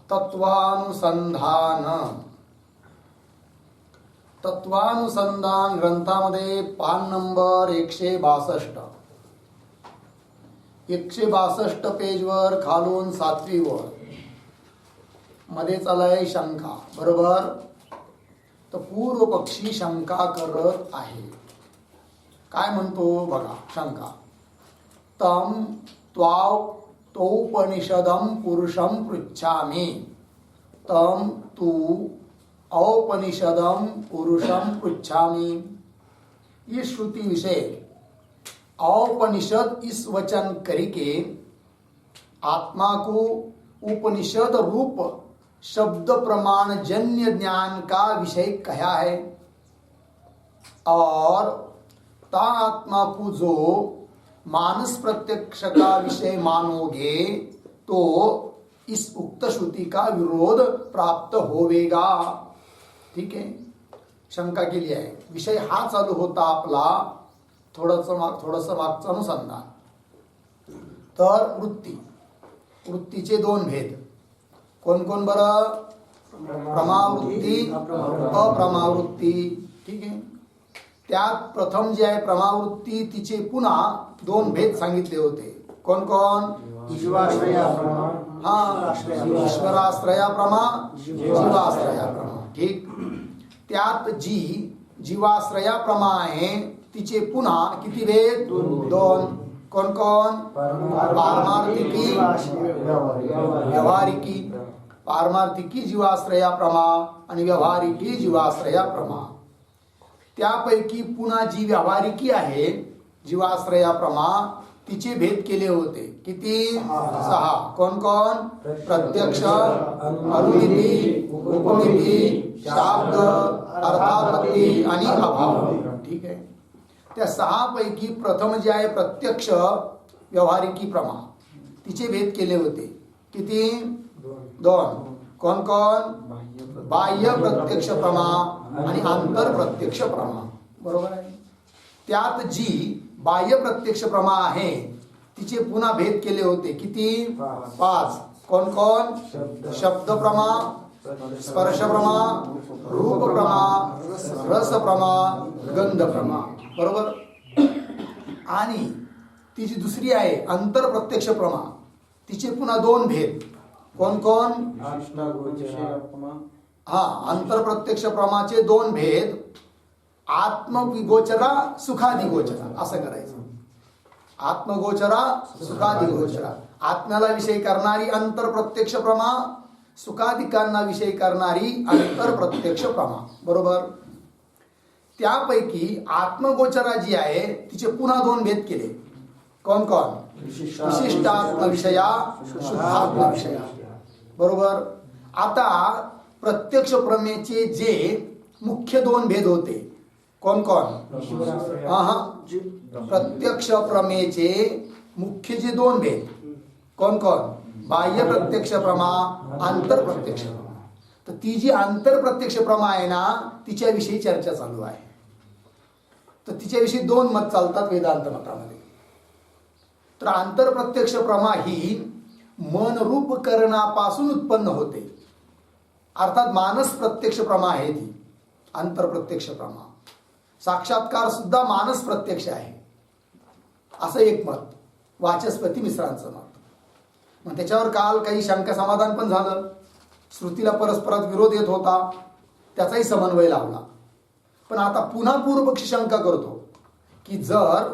तत्वानुसंधान ग्रंथामध्ये पान नंबर 162 पेजवर खालून 7वी वर मध्ये चालय शंका. बरोबर. तर पूर्व पक्षी शंका करत आहे. काय म्हणतो बघा शंका. तम तौपनिषदम पुरुषम पृच्छामि. तम तू औपनिषदम पुरुषम पृच्छामि. इस श्रुति विषय औपनिषद इस वचन करके आत्मा को उपनिषद रूप शब्द प्रमाण जन्य ज्ञान का विषय कहा है और ता आत्मा को जो मानस प्रत्यक्ष का विषय मानोगे तो इस उक्त श्रुति का विरोध प्राप्त होवेगा. ठीक आहे. शंका केली आहे. विषय हा चालू होता आपला थोडंसं मागचं अनुसंधान. तर वृत्तीचे दोन भेद कोण कोण बरं. प्रमावृत्ती अप्रमावृत्ती. ठीक आहे. त्यात प्रथम जे आहे प्रमावृत्ती तिचे पुन्हा दोन भेद सांगितले होते. कोण कोण. ईश्वराश्रया प्रमा जीवाश्रया प्रमा. ठीक. त्यात जी जीवाश्रया प्रमा आहे तिचे पुन्हा किती भेद. दोन. कोण कोण. पारमार्थिकी व्यवहारिकी. पारमार्थिकी जीवाश्रया प्रमा आणि व्यवहारिकी जीवाश्रया प्रमा. त्यापैकी पुन्हा जी व्यवहारिकी आहे जीवाश्रया प्रमा तिचे भेद केले होते. किती. 6. कोण कोण. प्रत्यक्ष अनुमिती उपमिती शाब्द अर्थापत्ती आणि अभाव. ठीक आहे. त्या 6 पैकी प्रथम जे आहे प्रत्यक्ष व्यवहारिकी प्रमा तिचे भेद केले होते. किती. 2. कोण कोण. बाह्य प्रत्यक्ष प्रमा आणि आंतर प्रत्यक्ष प्रमा. बरोबर आहे. त्यात जी बाह्य प्रत्यक्ष प्रमा आहे तिचे पुन्हा भेद केले होते. किती. 5. कोण कोण. शब्द प्रमा स्पर्श प्रमा रूप प्रमा रस प्रमा गंध प्रमा. बरोबर. आणि ती जी दुसरी आहे आंतर प्रत्यक्ष प्रमा तिचे पुन्हा दोन भेद. कोण कोण. आंतर प्रत्यक्ष प्रमाचे दोन भेद. आत्मविगोचरा सुखादिगोचरा असं करायचं. आत्मगोचरा सुखादिगोचरा. आत्म्याला विषय करणारी आंतर प्रत्यक्ष प्रमा सुखादिकांना विषय करणारी आंतर प्रत्यक्ष प्रमा. बरोबर. त्यापैकी आत्मगोचरा जी आहे तिचे पुन्हा दोन भेद केले. कोण कोण. विशिष्टात्म विषया शुद्धात्म विषया. बरोबर. आता प्रत्यक्ष प्रमेचे जे मुख्य दोन भेद होते. कोण कोण. प्रत्यक्ष प्रमेचे मुख्य जे दोन भेद कोण कोण. बाह्य प्रत्यक्ष प्रमा आंतर प्रत्यक्ष प्रमा. तर ती जी आंतर प्रत्यक्ष प्रमा आहे ना तिच्याविषयी चर्चा चालू आहे. तर तिच्याविषयी दोन मत चालतात वेदांत मतामध्ये. तर आंतर प्रत्यक्ष प्रमा ही मनरूप करणापासून उत्पन्न होते. अर्थात मानस प्रत्यक्ष प्रमा आहे ती आंतर प्रत्यक्ष प्रमा. साक्षात्कार सुद्धा मानस प्रत्यक्ष आहे असं एक मत. वाचस्पती मिश्रांचं मत. मग त्याच्यावर काल काही शंका समाधान पण झालं. श्रुतीला परस्परात विरोध येत होता त्याचाही समन्वय लावला. पण आता पुन्हा पूर्वपक्षी शंका करतो की जर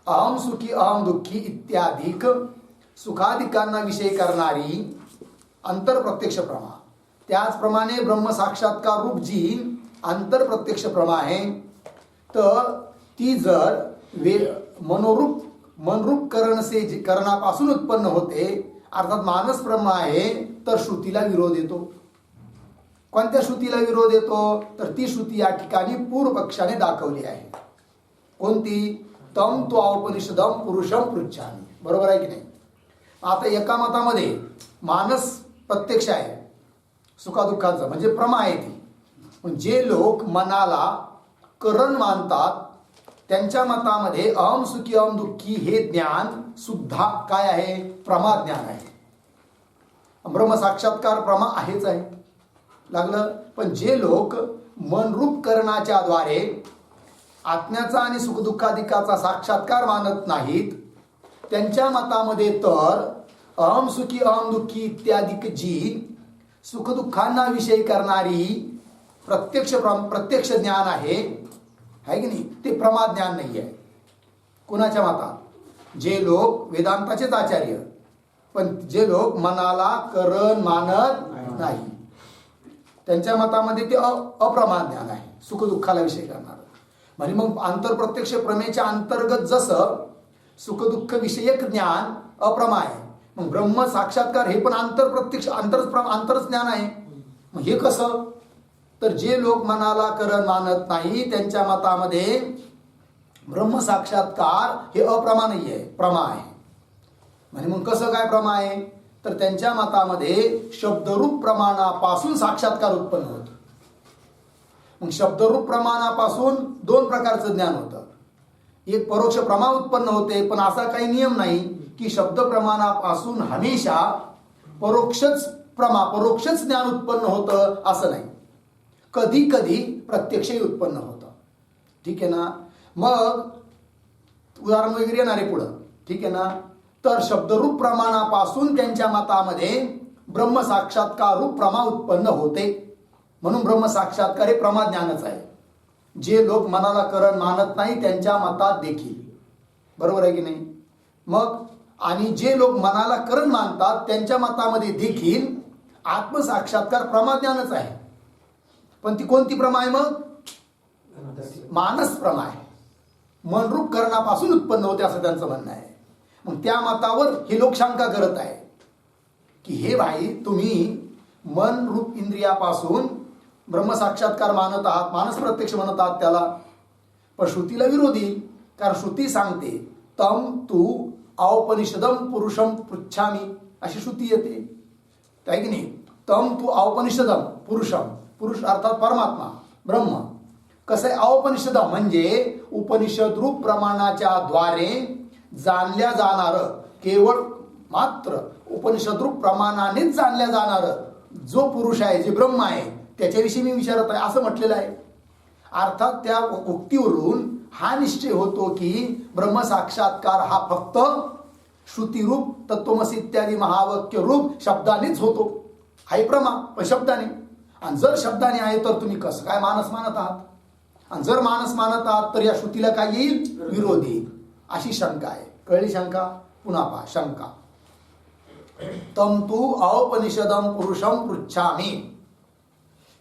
अहम सुखी अहम दुःखी इत्यादिक सुखादिकांना विषय करणारी अंतर प्रत्यक्ष प्रमा त्याचप्रमाणे ब्रह्म साक्षात्कार रूप जी अंतर प्रत्यक्ष प्रमा आहे तर ती जर मनरूप करणापासून उत्पन्न होते अर्थात मानस ब्रह्म आहे तर श्रुतीला विरोध येतो. कोणत्या श्रुतीला विरोध येतो तर ती श्रुती या ठिकाणी पूर्व पक्षाने दाखवली आहे. कोणती. तम तो औपनिषदम पुरुषम पृच्छामि. बरोबर आहे की नाही. आता एका मतामध्ये मानस प्रत्यक्ष आहे सुखादुःखाचं म्हणजे प्रमा आहे ती. जे लोक मनाला करण मानतात त्यांच्या मतामध्ये अहम सुखी अहम दुःखी हे ज्ञान सुद्धा काय आहे प्रमा ज्ञान आहे. ब्रह्मसाक्षात्कार प्रमा आहेच आहे. लागलं. पण जे लोक मनरूप करणाच्या द्वारे आत्म्याचा आणि सुखदुःखाधिकाचा साक्षात्कार मानत नाहीत, त्यांच्या मतामध्ये तर अहम सुखी अहम दुःखी इत्यादी जी सुखदुःखांना विषय करणारी प्रत्यक्ष ज्ञान आहे की नाही, ते प्रमा ज्ञान नाही आहे. कुणाच्या मतात? जे लोक वेदांताचेच आचार्य, पण जे लोक मनाला करण मानत नाही, त्यांच्या मतामध्ये ते अप्रमा ज्ञान आहे, सुखदुःखाला विषय करणार. म्हणजे मग आंतरप्रत्यक्ष प्रमेच्या अंतर्गत जसं सुखदुःख विषयक ज्ञान अप्रमा आहे, मग ब्रह्म साक्षात्कार हे पण आंतरप्रत्यक्ष अंतरच ज्ञान आहे. मग हे कसं? तर जे लोक मनाला करण मानत नाही त्यांच्या मतामध्ये ब्रह्म साक्षात्कार हे अप्रमा नाही आहे, प्रमा आहे. म्हणजे मग कसं काय प्रमा आहे? तर त्यांच्या मतामध्ये शब्दरूप प्रमाणापासून साक्षात्कार उत्पन्न होतो. मग शब्दरूप प्रमाणापासून दोन प्रकारचं ज्ञान होतं. एक परोक्ष प्रमा उत्पन्न होते, पण असा काही नियम नाही की शब्द प्रमाणापासून हमेशा परोक्षच ज्ञान उत्पन्न होतं असं नाही. कधी कधी प्रत्यक्षही उत्पन्न होतं. ठीक आहे ना. मग उदाहरण वगैरे येणार आहे पुढं. ठीक आहे ना. तर शब्दरूप प्रमाणापासून त्यांच्या मतामध्ये ब्रह्म साक्षात्कार रूप प्रमा उत्पन्न होते. म्हणून ब्रह्म साक्षात्कार हे प्रमा ज्ञानच आहे. जे लोक मनाला करण मानत नाही त्यांच्या मतात देखील. बरोबर आहे की नाही? मग आणि जे लोक मनाला करण मानतात त्यांच्या मतामध्ये देखील आत्मसाक्षात्कार प्रमा ज्ञानच आहे. पण ती कोणती प्रमा आहे? मग मानस प्रमा आहे. मनरूप करणापासून उत्पन्न होते असं त्यांचं म्हणणं आहे. मग त्या मतावर हे लोक शंका करत आहे की हे भाई, तुम्ही मन रूप इंद्रियापासून ब्रह्मसाक्षात्कार मानत आहात, मानस प्रत्यक्ष म्हणत आहात त्याला, पण श्रुतीला विरोधी. कारण श्रुती सांगते तम तू औपनिषदम पुरुषम पृच्छामी, अशी श्रुती येते आहे की नाही. तम तू औपनिषदम पुरुषम, पुरुष अर्थात परमात्मा ब्रह्म. कसं आहे? औपनिषदम म्हणजे उपनिषद रूप प्रमाणाच्या द्वारे जाणल्या जाणार, केवळ मात्र उपनिषद रूप प्रमाणानेच जाणल्या जाणार जो पुरुष आहे, जे ब्रह्म आहे, त्याच्याविषयी मी विचारत आहे असं म्हटलेलं आहे. अर्थात त्या उक्तीवरून हा निश्चय होतो की ब्रह्म साक्षात्कार हा फक्त श्रुतीरूप तत्वमसी इत्यादी महावाक्य रूप शब्दानेच होतो. हाही प्रमा, पण शब्दाने. आणि जर शब्दाने आहे तर तुम्ही कसं काय मानस मानत आहात? आणि जर मानस मानत आहात तर या श्रुतीला काय येईल? विरोधी. अशी शंका आहे. कळली शंका? पुन्हा पहा शंका. तम तू औपनिषदम पुरुषम पृच्छामी.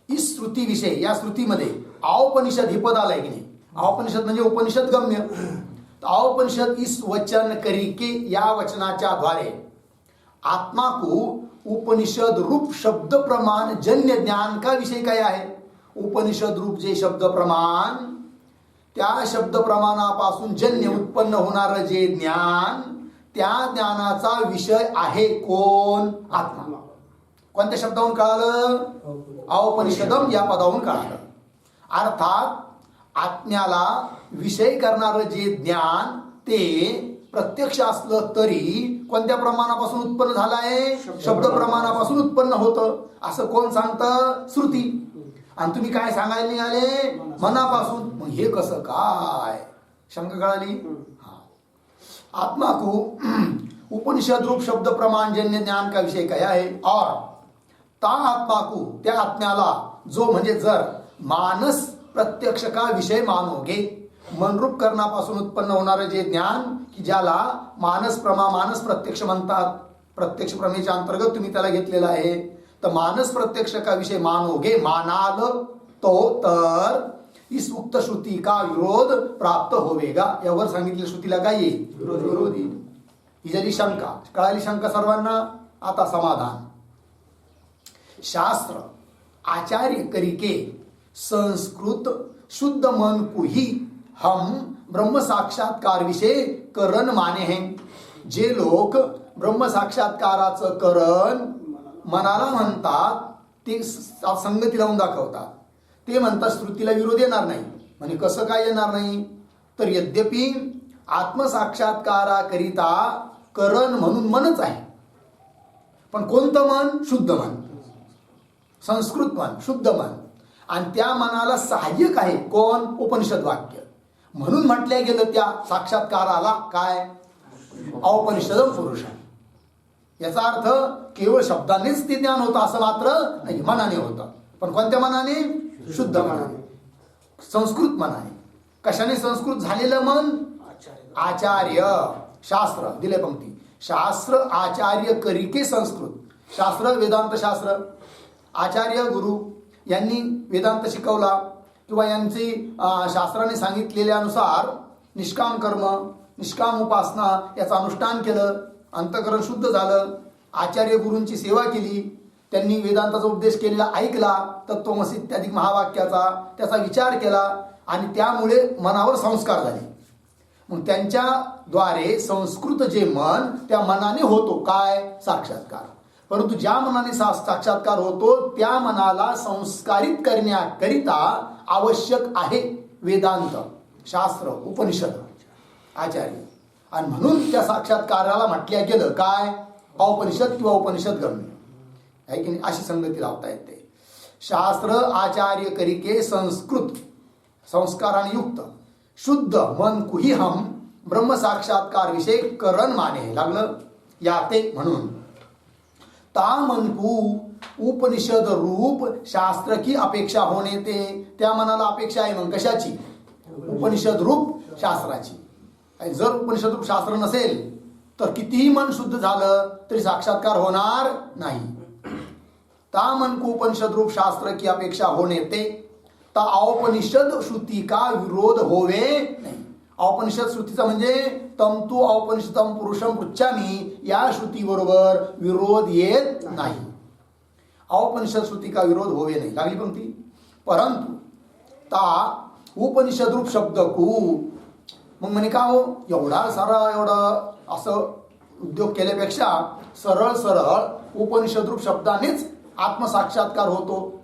इस श्रुती विषय, या श्रुतीमध्ये औपनिषद हे पद आलंय की नाही. औपनिषद म्हणजे उपनिषद गम्य. औपनिषद इस वचन करी के, या वचनाच्या द्वारे आत्मा को उपनिषद रूप शब्द प्रमाण जन्य ज्ञान का विषय काय आहे? उपनिषद रूप जे शब्द प्रमाण, त्या शब्द प्रमाणापासून जन्य उत्पन्न होणारं जे ज्ञान, त्या ज्ञानाचा विषय आहे कोण? आत्मा. कोणत्या शब्दावरून कळालं? औपनिषदम या पदावरून कळालं. अर्थात आत्म्याला विषय करणारं जे ज्ञान ते प्रत्यक्ष असलं तरी कोणत्या प्रमाणापासून उत्पन्न झालं आहे? शब्द प्रमाणापासून उत्पन्न होतं असं कोण सांगतं? श्रुती. आणि तुम्ही काय सांगायला निघाले? मनापासून. मग हे कसं काय? शंका कळाली? आत्मा को उपनिषद रूप शब्द प्रमाण जन्य ज्ञान का विषय क्या है? और ता आत्मा को, त्या आत्म्याला, जो म्हणजे जर मानस प्रत्यक्ष का विषय मानोगे, मनरूप करणापासून उत्पन्न होणारे जे ज्ञान की ज्याला मानस प्रमा, मानस प्रत्यक्ष म्हणतात, प्रत्यक्ष प्रमेच्या अंतर्गत तुम्ही त्याला घेतलेला आहे, तर मानस प्रत्यक्ष का विषय मानोगे, मानाल तो तर इस उक्त श्रुती का विरोध प्राप्त होवेगा. यावर सांगितलेल्या श्रुतीला काय येईल? विरोधी. ही झाली शंका. कळाली शंका सर्वांना? आता समाधान. शास्त्र आचार्य करिके संस्कृत शुद्ध मन को ही हम ब्रह्म साक्षात्कार विषय करण माने हैं. जे लोक ब्रह्म साक्षात्काराचं करण मनाला म्हणतात ते संगती लावून दाखवतात. ते म्हणतात श्रुतीला विरोध येणार नाही. म्हणजे कसं काय येणार नाही? तर यद्यपि आत्मसाक्षात्काराकरिता करण म्हणून मनच आहे, पण कोणतं मन? शुद्ध मन, संस्कृत मन, शुद्ध मन. आणि त्या मनाला सहाय्यक आहे कोण? उपनिषद वाक्य. म्हणून म्हटलं गेलं त्या साक्षात्काराला काय? औपनिषदम पुरुषम. याचा अर्थ केवळ शब्दानेच ते ज्ञान होतं असं मात्र नाही, मनाने होतं. पण कोणत्या मनाने? शुद्ध मनाने, संस्कृत मनाने. कशाने संस्कृत झालेलं मन? आचार्य. शास्त्र दिले पंक्ती. शास्त्र आचार्य करिके संस्कृत. शास्त्र वेदांत शास्त्र. आचार्य गुरु यांनी वेदांत शिकवला किंवा यांची शास्त्राने सांगितलेल्यानुसार निष्काम कर्म, निष्काम उपासना याचं अनुष्ठान केलं, अंतःकरण शुद्ध झालं. आचार्य गुरूंची सेवा केली, त्यांनी वेदांताचा उपदेश केलेला ऐकला, तत्त्वमसी इत्यादी महावाक्याचा त्याचा विचार केला आणि त्यामुळे मनावर संस्कार झाले. मग त्यांच्याद्वारे संस्कृत जे मन त्या मनाने होतो काय? साक्षात्कार. परंतु ज्या मनाने साक्षात्कार होतो त्या मनाला संस्कारित करण्याकरिता आवश्यक आहे वेदांत, शास्त्र, उपनिषद, आचार्य. आणि म्हणून त्या साक्षात्काराला म्हटल्या गेलं काय? औपनिषद किंवा उपनिषद गम्य आहे की नाही, अशी संगती लावता येते. शास्त्र आचार्य करिके संस्कृत संस्काराने युक्त शुद्ध मन कुही हम ब्रह्म साक्षात्कार विषय करण माने लागलं याते. म्हणून ता मनकू उपनिषद रूप शास्त्र की अपेक्षा होणे ते. त्या मनाला अपेक्षा आहे मग कशाची? उपनिषद रूप शास्त्राची. जर उपनिषद रूप शास्त्र नसेल तर कितीही मन शुद्ध झालं तरी साक्षात्कार होणार नाही. ता मन को उपनिषद रूप शास्त्र की अपेक्षा होणे ते. ता औपनिषद श्रुती का विरोध होवे नाही. औपनिषद श्रुतीचा म्हणजे तम तू औपनिषदम पुरुषम पृच्छामी या श्रुती बरोबर विरोध येत नाही. औपनिषद श्रुती का विरोध होवे नाही लागली पंक्ती. परंतु ता उपनिषद रूप शब्द को मग म्हणे का हो एवढा सारा एवढा असं उद्योग केल्यापेक्षा सरळ सरळ उपनिषद रूप शब्दानेच आत्मसाक्षात्कार होतो,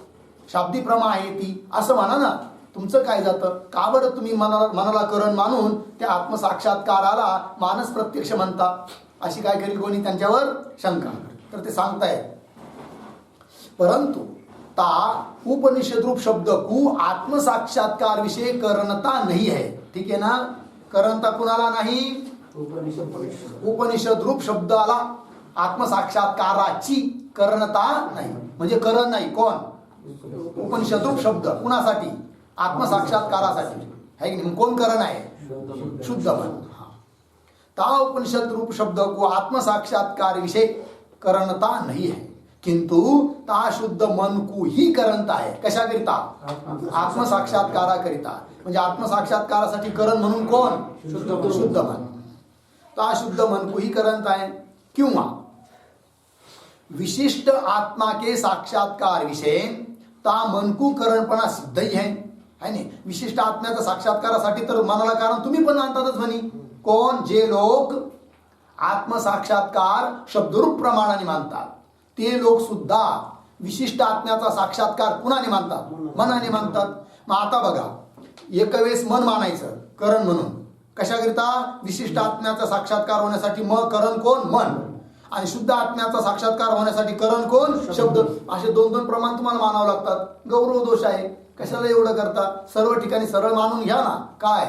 शाब्दी प्रमा आहे ती असं म्हणा ना. तुमचं काय जातं? का बरं तुम्ही मनाला करण मानून त्या आत्मसाक्षात्काराला मानस प्रत्यक्ष म्हणता? अशी काय करील कोणी त्यांच्यावर शंका. तर ते सांगतायत परंतु ता उपनिषद रूप शब्द को आत्मसाक्षात्कार विषय करणता नाही है. ठीक आहे ना? करणता कुणाला नाही? उपनिषद रूप शब्दाला आत्मसाक्षात्काराची करणता नाही. म्हणजे करण नाही कोण? उपनिषद रूप शब्द कुणासाठी? आत्मसाक्षात्कारासाठी है की नाही. कोण करण आहे? शुद्ध मन. ता उपनिषद रूप शब्द को आत्मसाक्षात्कार विषय करणता नहीं है किंतु ता शुद्ध मन को ही करणता है. कशाकरिता? आत्मसाक्षात्काराकरिता. म्हणजे आत्मसाक्षात्कारासाठी करण म्हणून कोण? शुद्ध मन. ता शुद्ध मन को ही करणता है. किंवा विशिष्ट आत्मा के साक्षात्कार विषय ता मन को करणपणा सिद्ध ही है नाही. विशिष्ट आत्म्याच्या साक्षात्कारासाठी तर मनाला कारण तुम्ही पण आणतातच म्हणी. कोण? जे लोक आत्मसाक्षात्कार शब्दरूप प्रमाणाने मानतात ते लोक सुद्धा विशिष्ट आत्म्याचा साक्षात्कार कुणाने मानतात? मनाने मानतात. मग आता बघा, एक वेळेस मन मानायचं करण म्हणून कशाकरिता? विशिष्ट आत्म्याचा साक्षात्कार होण्यासाठी. मग करण कोण? मन. आणि शुद्ध आत्म्याचा साक्षात्कार होण्यासाठी करण कोण? शब्द. असे दोन दोन प्रमाण तुम्हाला मानावं लागतात. गौरव दोष आहे. कशाला एवढं करता? सर्व ठिकाणी सरळ मानून घ्या ना. काय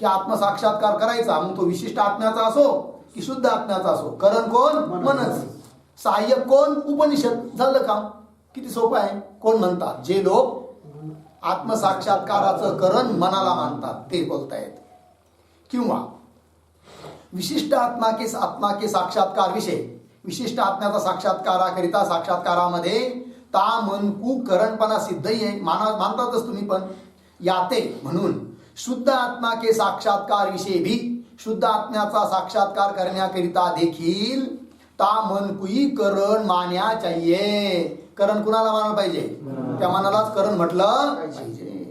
की आत्मसाक्षात्कार करायचा मग तो विशिष्ट आत्म्याचा असो की शुद्ध आत्म्याचा असो, करण कोण? मनच. सहाय्यक कोण? उपनिषद. झालं काम. किती सोपं आहे. कोण म्हणतात? जे लोक आत्मसाक्षात्काराचं करण मनाला मानतात ते बोलतायत. किंवा विशिष्ट आत्मा के साक्षात्कार विषय विशिष्ट आत्म्याचा साक्षात्काराकरिता साक्षात्कारामध्ये ता मन को करणपणा सिद्धही आहे मानतातच तुम्ही पण. याते म्हणून शुद्ध आत्मा के साक्षात्कार विषय भी शुद्ध आत्म्याचा साक्षात्कार करण्याकरिता देखील ता मन कुई करण मान्या चाहिए. करण कुणाला मानायला पाहिजे? त्या मनालाच करण म्हटलं पाहिजे.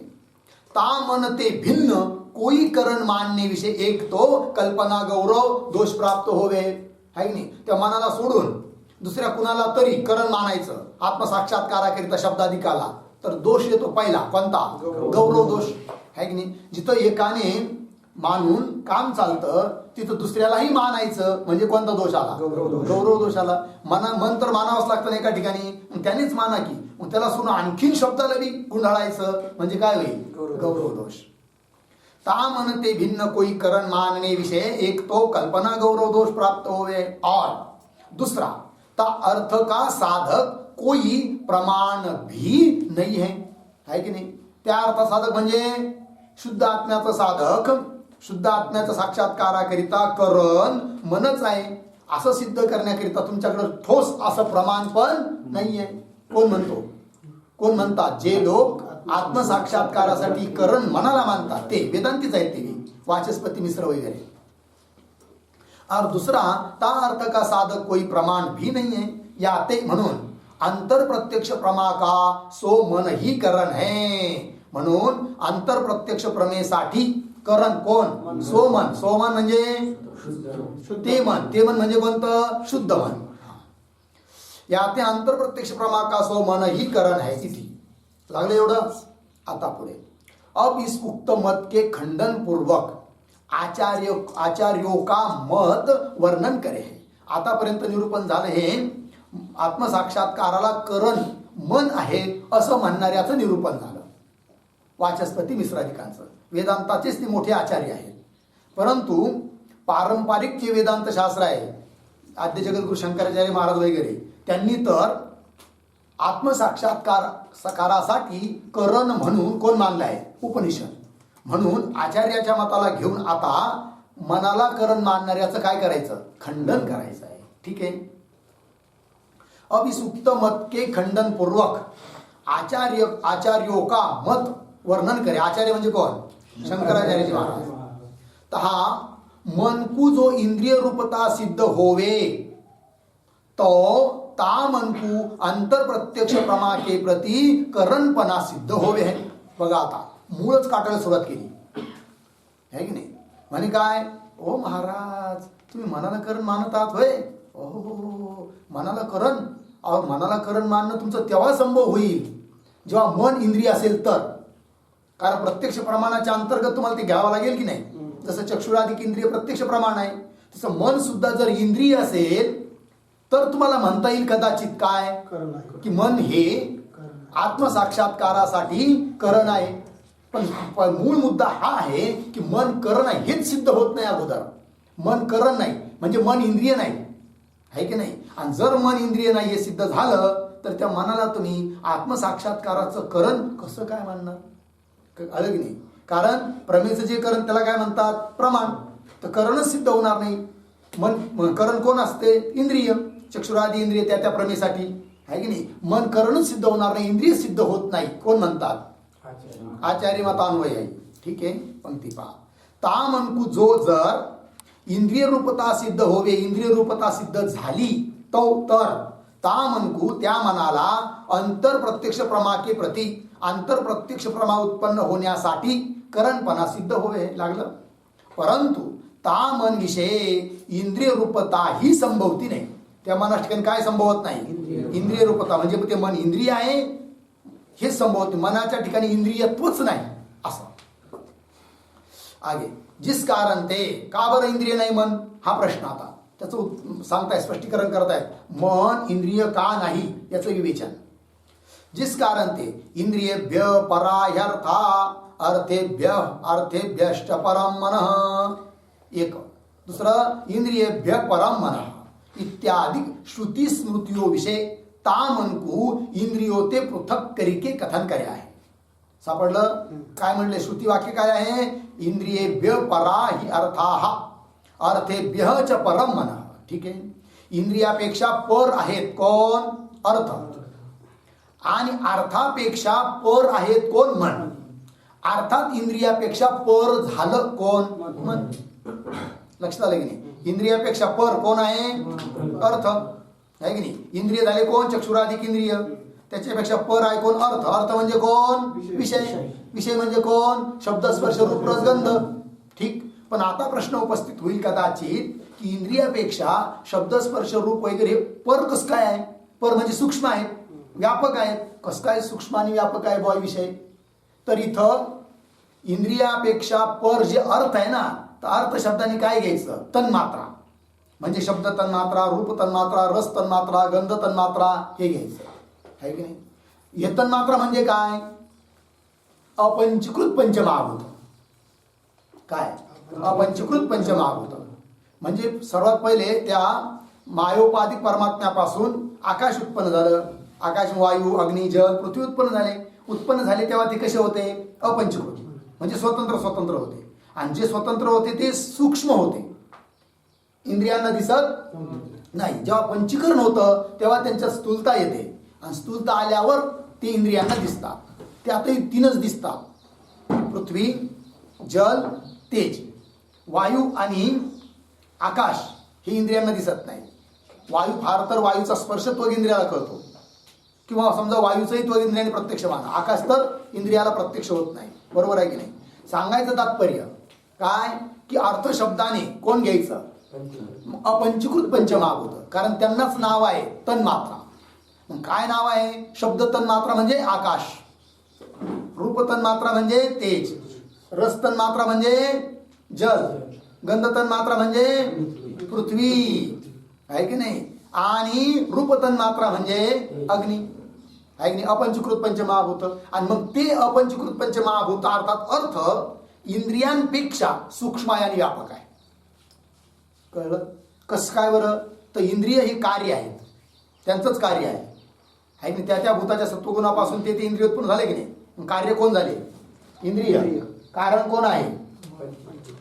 ता मन ते भिन्न कोई करण मानणे विषय एक तो कल्पना गौरव दोष प्राप्त होवे है नाही. त्या मनाला सोडून दुसऱ्या कुणाला तरी करण मानायचं आत्मसाक्षात्काराकरिता शब्दाधिकाला तर दोष येतो पहिला. कोणता? गौरव दोष है की नाही. जिथं एकाने मानून काम चालतं तिथं दुसऱ्यालाही मानायचं म्हणजे कोणता दोष आला? गौरव दोष आला. मन तर मानावंच लागतं ना एका ठिकाणी, मग त्यानेच माना की, मग त्याला सोडून आणखीन शब्दाला बी गुंडाळायचं म्हणजे काय होईल? गौरव दोष. ता म्हणते भिन्न कोई करण मानने विषय एक तो कल्पना गौरव दोष प्राप्त होवे और दूसरा ता अर्थ का साधक कोई प्रमाण भी नहीं है की नाही? त्या अर्थ साधक म्हणजे शुद्ध आत्म्याचं साधक, शुद्ध आत्म्याच्या साक्षात्काराकरिता करण मनच आहे असं सिद्ध करण्याकरिता तुमच्याकडे ठोस असं प्रमाण पण नाहीये. कोण म्हणतो? कोण म्हणतात? जे लोक आत्मसाक्षात्कारासाठी करण मनाला मानतात ते वेदांतीच आहेत, ते वाचस्पती मिश्र वगैरे. और दूसरा ता अर्थ का साधक कोई प्रमाण भी नहीं है याते म्हणून अंतर प्रत्यक्ष प्रमा का सो मन ही करण है. म्हणून अंतर प्रत्यक्ष प्रमेसाठी करण कोण? सोमन. सोमन म्हणजे ते मन. ते मन म्हणजे कोणतं? शुद्ध मन. याते अंतर प्रत्यक्ष प्रमा का सो मन ही करण है. इति लागले एवढं. आता पुढे अब इस उक्त मत के खंडन पूर्वक आचार्यों का मत वर्णन करे. आतापर्यंत निरूपण झालं हे आत्मसाक्षात्काराला करण मन आहे असं म्हणणाऱ्याचं निरूपण झालं वाचस्पती मिश्राधिकांचं. वेदांताचेच ते मोठे आचार्य आहेत. परंतु पारंपरिक जे वेदांत शास्त्र आहे, आद्य जगद्गुरु शंकराचार्य महाराज वगैरे, त्यांनी तर आत्मसाक्षात्कारासाठी करण म्हणून कोण मानलं आहे? उपनिषद. म्हणून आचार्याच्या मताला घेऊन आता मनाला करण मानणाऱ्याचं काय करायचं? खंडन करायचं आहे. ठीक आहे. अब इस उक्त मत के खंडन पूर्वक आचार्यों का मत वर्णन करे. आचार्य म्हणजे कोण? शंकराचार्य महाराज. तहा मन को जो इंद्रिय रूपता सिद्ध होवे तो ता मन को अंतर प्रत्यक्ष प्रमा के प्रति करणपणा सिद्ध होवे है. बघा आता मूळच काटायला सुरुवात केली है की नाही? म्हणे काय? ओ महाराज तुम्ही मनाला करण मानत आहात होय? हो, मनाला करण. अहो मनाला करण मानणं तुमचं तेव्हा संभव होईल जेव्हा मन इंद्रिय असेल तर. कारण प्रत्यक्ष प्रमाणाच्या अंतर्गत तुम्हाला ते घ्यावं लागेल की नाही? जसं चक्षुराधिक इंद्रिय प्रत्यक्ष प्रमाण आहे, तसं मन सुद्धा जर इंद्रिय असेल तर तुम्हाला म्हणता येईल कदाचित काय की मन हे आत्मसाक्षात्कारासाठी करण आहे. पण मूळ मुद्दा हा आहे की मन करण आहे हेच सिद्ध होत नाही अगोदर. मन करण नाही म्हणजे मन इंद्रिय नाही आहे की नाही? आणि जर मन इंद्रिय नाही हे सिद्ध झालं तर त्या मनाला तुम्ही आत्मसाक्षात्काराचं करण कसं काय मानणार? कळलं की नाही? कारण प्रमेचं जे करण त्याला काय म्हणतात? प्रमाण. तर करणच सिद्ध होणार नाही. मन करण कोण असते? इंद्रिय. चक्षुरादी इंद्रिय त्या प्रमेसाठी आहे की नाही? मन करणच सिद्ध होणार नाही, इंद्रिय सिद्ध होत नाही. कोण म्हणतात? आचार्य मतान्वय आहे. ठीक आहे. पंक्ती पहा. ता मनकू जो जर इंद्रिय रूपता सिद्ध होवे, इंद्रिय रूपता सिद्ध झाली तो तर ता मनकू त्या मनाला अंतर प्रत्यक्ष प्रमा के प्रती अंतर प्रत्यक्ष प्रमा उत्पन्न होण्यासाठी करणपणा सिद्ध होवे लागलं. परंतु ता मन विषय इंद्रिय रूपता ही संभवती नाही. त्या मनास ठिकाणी काय संभवत नाही? इंद्रिय रूपता म्हणजे ते मन इंद्रिय आहे हे संभवत. मनाच्या ठिकाणी इंद्रियत्वच नाही असं. आगे जिस कारण ते का बरं इंद्रिय नाही मन हा प्रश्न आता त्याचं सांगताय, स्पष्टीकरण करतायत. मन इंद्रिय का नाही याचं विवेचन. जिस कारण ते इंद्रियेभ्य पराह्यर्था अर्थेभ्यश्च परम मनः एक. दुसरं इंद्रियेभ्य परम मनः इत्यादि श्रुती स्मृतियों विषय ता मन को इंद्रियों ते पृथक करिके कथन करे आहे. सापडलं? काय म्हणले? श्रुती वाक्य काय आहे? इंद्रियेभ्य परा हि अर्थाः अर्थेभ्य च परम मनः. ठीक आहे. इंद्रियापेक्षा पर आहेत कोण? अर्थ. आणि अर्थापेक्षा पर आहेत कोण? मन. अर्थात इंद्रियापेक्षा पर झालं कोण? मन. लक्षात आलं की नाही? इंद्रियापेक्षा पर कोण आहे? अर्थ आहे की नाही? इंद्रिय झाले कोण? चक्षुराधिक इंद्रिय. त्याच्यापेक्षा पर आहे कोण? अर्थ. अर्थ म्हणजे कोण? विषय. विषय म्हणजे कोण? शब्द स्पर्श रूप रस गंध. ठीक. पण आता प्रश्न उपस्थित होईल कदाचित की इंद्रियापेक्षा शब्द स्पर्श रूप वगैरे पर कसं काय आहे? पर म्हणजे सूक्ष्म आहेत, व्यापक आहेत. कसं काय सूक्ष्म आणि व्यापक आहे बॉय विषय? तर इथं इंद्रियापेक्षा पर जे अर्थ आहे ना, तर अर्थ शब्दाने काय घ्यायचं? तन्मात्रा. म्हणजे शब्द तन्मात्रा, रूप तन्मात्रा, रस तन्मात्रा, गंध तन्मात्रा हे घ्यायचं आहे की नाही. हे तन्मात्रा म्हणजे काय? अपंचीकृत पंचमहाभूत. काय? अपंचीकृत पंचमहाभूत म्हणजे सर्वात पहिले त्या मायोपाधिक परमात्म्यापासून आकाश उत्पन्न झालं. आकाश, वायू, अग्नी, जल, पृथ्वी उत्पन्न झाले तेव्हा ते कसे होते? अपंचीकृत म्हणजे स्वतंत्र होते. आणि जे स्वतंत्र होते ते सूक्ष्म होते, इंद्रियांना दिसत नाही. जेव्हा पंचीकरण होतं तेव्हा त्यांच्यात स्थूलता येते, आणि स्थूलता आल्यावर ते इंद्रियांना दिसतात. त्यातही तीनच दिसतात: पृथ्वी, जल, तेज. वायू आणि आकाश हे इंद्रियांना दिसत नाही. वायू फार तर वायूचा स्पर्श त्वग इंद्रियाला कळतो, किंवा समजा वायूचंही त्वग इंद्रियाने प्रत्यक्ष माना. आकाश तर इंद्रियाला प्रत्यक्ष होत नाही. बरोबर आहे की नाही. सांगायचं तात्पर्य काय की अर्थ शब्दाने कोण घ्यायचं? अपंचीकृत पंचमहाभूत. कारण त्यांनाच नाव आहे तन्मात्रा. मग काय नाव आहे? शब्द तन्मात्रा म्हणजे आकाश, रूप तन्मात्रा म्हणजे तेज, रस तन्मात्रा म्हणजे जल, गंध तन्मात्रा म्हणजे पृथ्वी आहे की नाही, आणि रूप तन्मात्रा म्हणजे अग्नी आहे की नाही. अपंचीकृत पंचमहाभूत. आणि मग ते अपंचीकृत पंचमहाभूत अर्थात अर्थ इंद्रियांपेक्षा सूक्ष्म आणि व्यापक आहे. कळलं? कसं काय बरं? तर इंद्रिय हे कार्य आहेत, त्यांचंच कार्य आहे की त्या भूताच्या सत्वगुणापासून ते इंद्रिय उत्पन्न झाले की नाही. कार्य कोण झाले? इंद्रिय. कारण कोण आहे?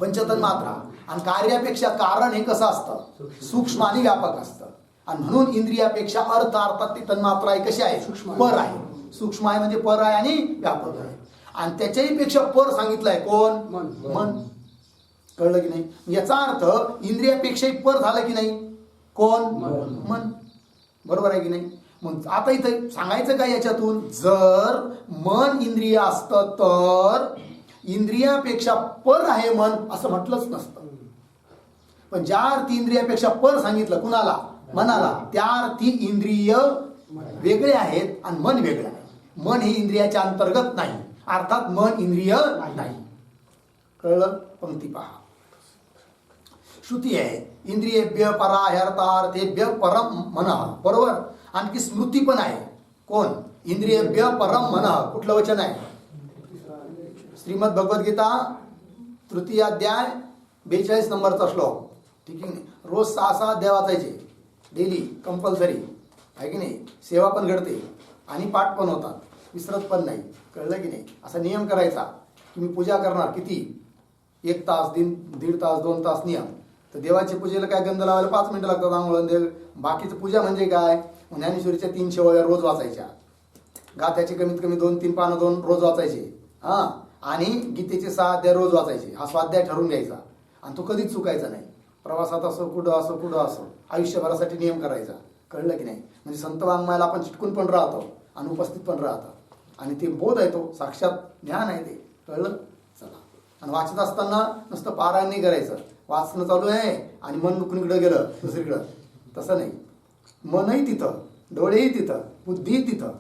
पंचतन्मात्रा. आणि कार्यापेक्षा कारण हे कसं असतं? सूक्ष्म आणि व्यापक असतं. आणि म्हणून इंद्रियापेक्षा अर्थ अर्थात ती तन्मात्रा आहे कशी आहे? पर आहे. सूक्ष्म आहे म्हणजे पर आहे आणि व्यापक आहे. आणि त्याच्याही पेक्षा पर सांगितलंय कोण? मन. कळलं की नाही. याचा अर्थ इंद्रियापेक्षाही पर झालं की नाही? कोण? मन. बरोबर आहे की नाही. मग आता इथं सांगायचं काय याच्यातून? जर मन इंद्रिय असतं तर इंद्रियापेक्षा पर आहे मन असं म्हटलंच नसतं. पण ज्या अर्थी इंद्रियापेक्षा पर सांगितलं कुणाला? मनाला, त्या अर्थी इंद्रिय वेगळे आहेत आणि मन वेगळं आहे. मन हे इंद्रियाच्या अंतर्गत नाही, अर्थात मन इंद्रिय नाही. कळलं? पंक्ती पहा. श्रुती आहे इंद्रियेभ्य परा ह्यर्थार्थेभ्य परम मनः. बरोबर. आणखी स्मृती पण आहे. कोण? इंद्रियेभ्य परम मनः. कुठलं वचन आहे? श्रीमद भगवद्गीता तृतीय अध्याय 42 नंबरचा श्लोक. ठीक आहे. रोज 6 अध्याय वाचायचे डेली कंपल्सरी आहे की नाही. सेवा पण घडते आणि पाठ पण होतात, विसरत पण नाही. कळलं की नाही. असा नियम करायचा की मी पूजा करणार किती? 1 तास, 1.5 तास, 2 तास नियम. तर देवाच्या पूजेला काय गंध लावायला 5 मिनिटं लागतात आंघोळ. बाकीचं पूजा म्हणजे काय? ज्ञानेश्वरीच्या 300 ओव्या रोज वाचायच्या, गाथ्याचे कमीत कमी 2-3 पानं रोज वाचायचे. आणि गीतेचे 6 अध्याय रोज वाचायचे. हा स्वाध्याय ठरवून घ्यायचा आणि तो कधीच चुकायचा नाही. प्रवासात असो, कुठं असो आयुष्यभरासाठी नियम करायचा. कळलं की नाही. म्हणजे संत वाङ्मयाला आपण चिटकून पण राहतो आणि उपस्थित पण राहतो. आणि ते बोध आहे, तो साक्षात ज्ञान आहे ते. कळलं? चला. आणि वाचत असताना नुसतं पारायण नाही करायचं. वाचणं चालू आहे आणि मन कुणीकडं गेलं दुसरीकडं, तसं नाही. मनही तिथं, डोळेही तिथं, बुद्धीही तिथं.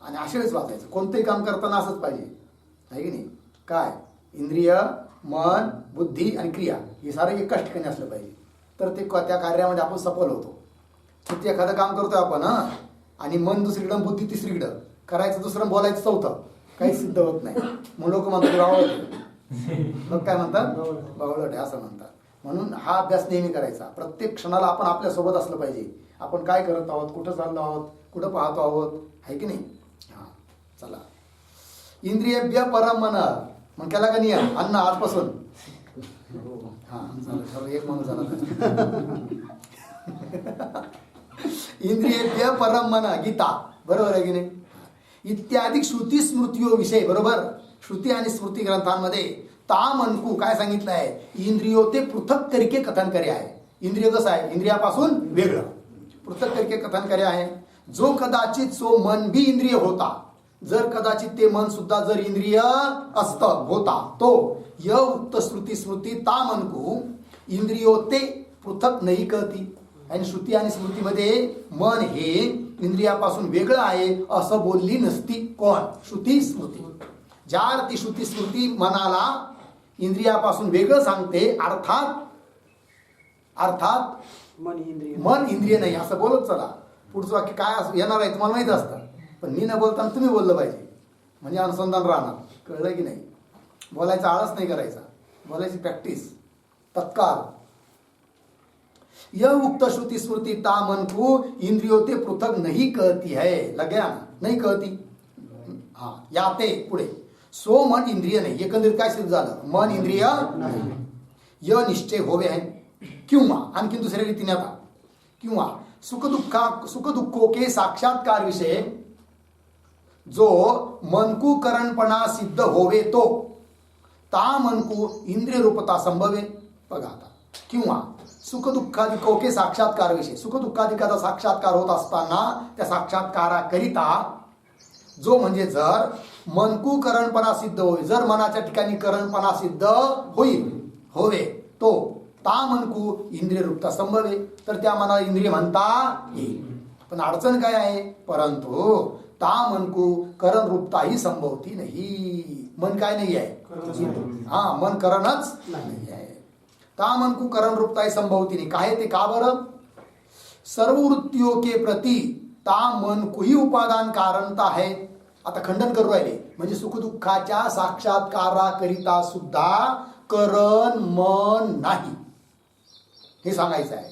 आणि अशाच वाचायचं. कोणतंही काम करताना असंच पाहिजे आहे की नाही. काय? इंद्रिय, मन, बुद्धी आणि क्रिया हे सारं एकाच ठिकाणी असलं पाहिजे. तर ते त्या कार्यामध्ये आपण सफल होतो. तर ते एखादं काम करतोय आपण आणि मन दुसरीकडं, बुद्धी तिसरीकडं, करायचं दुसरं, बोलायचं चौथं, काही सिद्ध होत नाही. मग लोक म्हणतात बावळट. मग काय म्हणतात? बावळट आहे असं म्हणतात. म्हणून हा अभ्यास नेहमी करायचा. प्रत्येक क्षणाला आपण आपल्यासोबत असलं पाहिजे. आपण काय करत आहोत, कुठं चाललो आहोत, कुठं पाहतो आहोत, आहे की नाही. हां चला. इंद्रियभ्य परम मन. मग केला का नियम? अन्न आजपासून. हां झालं. एक माणूस झाला. इंद्रियभ्य परम मन. गीता. बरोबर आहे की नाही. इत्यादी श्रुती स्मृतियो विषय. बरोबर. श्रुती आणि स्मृती ग्रंथांमध्ये ताम अनकू काय सांगितलं आहे? इंद्रियो ते पृथक करके कथन करे आहे. इंद्रिय कसं आहे? इंद्रियापासून वेगळं, पृथक करके कथन करे आहे. जो कदाचित सो मन भी इंद्रिय होता. जर कदाचित ते मन सुद्धा जर इंद्रिय असतं होता तो य उक्त श्रुती स्मृती ताम अनकू इंद्रियो ते पृथक नाही कळती. आणि श्रुती आणि स्मृतीमध्ये मन हे इंद्रियापासून वेगळं आहे असं बोलली नसती. कोण? श्रुती स्मृती. ज्या ती श्रुती स्मृती मनाला इंद्रियापासून वेगळं सांगते, अर्थात मन इंद्रिय नाही असं बोलत चला. पुढचं वाक्य काय येणार आहे तुम्हाला माहित असतं, पण मी न बोलताना तुम्ही बोललं पाहिजे, म्हणजे अनुसंधान राहणार. कळलं की नाही? बोलायचा आळस नाही करायचा, बोलायची प्रॅक्टिस तत्काल. यह उक्त श्रुति स्मृति ता मन को इंद्रियों ते पृथक नहीं कहती है. लगे ना, नाही कहती. हा याते पुढे सो मन इंद्रिय नाही. एकंदरीत काय सिद्ध झालं? मन इंद्रिय नाही. य निश्चय होवे है. किंवा आणखीन दुसऱ्या रीतीने आता, किंवा सुख दुःखों के साक्षात्कार विषय जो मन को करणपणा सिद्ध होवे तो ता मन को इंद्रिय रूपता संभवे. बघा आता, किंवा सुख दुःखादिकों के साक्षात्कार विषय, सुख दुःखादिकाचा साक्षात्कार होत असताना त्या साक्षात्काराकरिता जो म्हणजे जर मनकू करणपणा सिद्ध होईल, जर मनाच्या ठिकाणी करणपणा सिद्ध होवे तो ता मनकू इंद्रिय रूपता संभवे, तर त्या मनाला इंद्रिय म्हणता येईल. पण अडचण काय आहे? परंतु ता मनकू करण रूपताही संभवती नाही. मन काय नाही आहे? हा, मन करणच नाही आहे. ता मन को करण रूपताही संभवती नहीं. काहे ते? का बरं? सर्व वृत्तियों के प्रति ता मन को ही उपादान कारणता है. आता खंडन करू राहिले, म्हणजे सुखदुःखाच्या साक्षात्काराकरिता सुद्धा करण मन नाही हे सांगायचं आहे.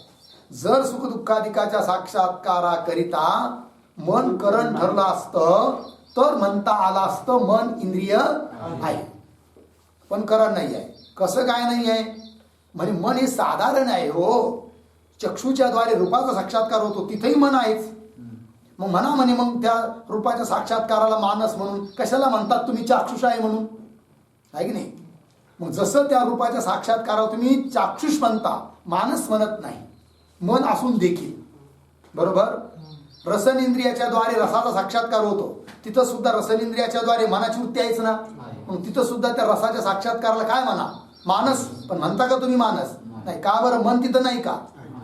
जर सुखदुःखादिकाच्या साक्षात्काराकरिता मन करण ठरलं असतं तर म्हणता आलं असतं मन इंद्रिय आहे, पण करण नाही आहे. कसं काय नाही आहे? म्हणजे मन हे साधारण आहे हो. चक्षुच्या द्वारे रूपाचा साक्षात्कार होतो, तिथेही मन आहेच. मग म्हणा म्हणे मग त्या रूपाच्या साक्षात्काराला मानस म्हणून कशाला म्हणतात तुम्ही? चाक्षुष आहे म्हणून, आहे की नाही? मग जसं त्या रूपाच्या साक्षात्कारावर तुम्ही चाक्षुष म्हणता, मानस म्हणत नाही, मन असून देखील. बरोबर? रसनेंद्रियाच्या द्वारे रसाचा साक्षात्कार होतो, तिथं सुद्धा रसनेंद्रियाच्या द्वारे मनाची वृत्ती आहेच ना. मग तिथं सुद्धा त्या रसाच्या साक्षात्काराला काय म्हणा? मानस. पण म्हणता का तुम्ही मानस? नाही. का बरं? मन तिथं नाही का?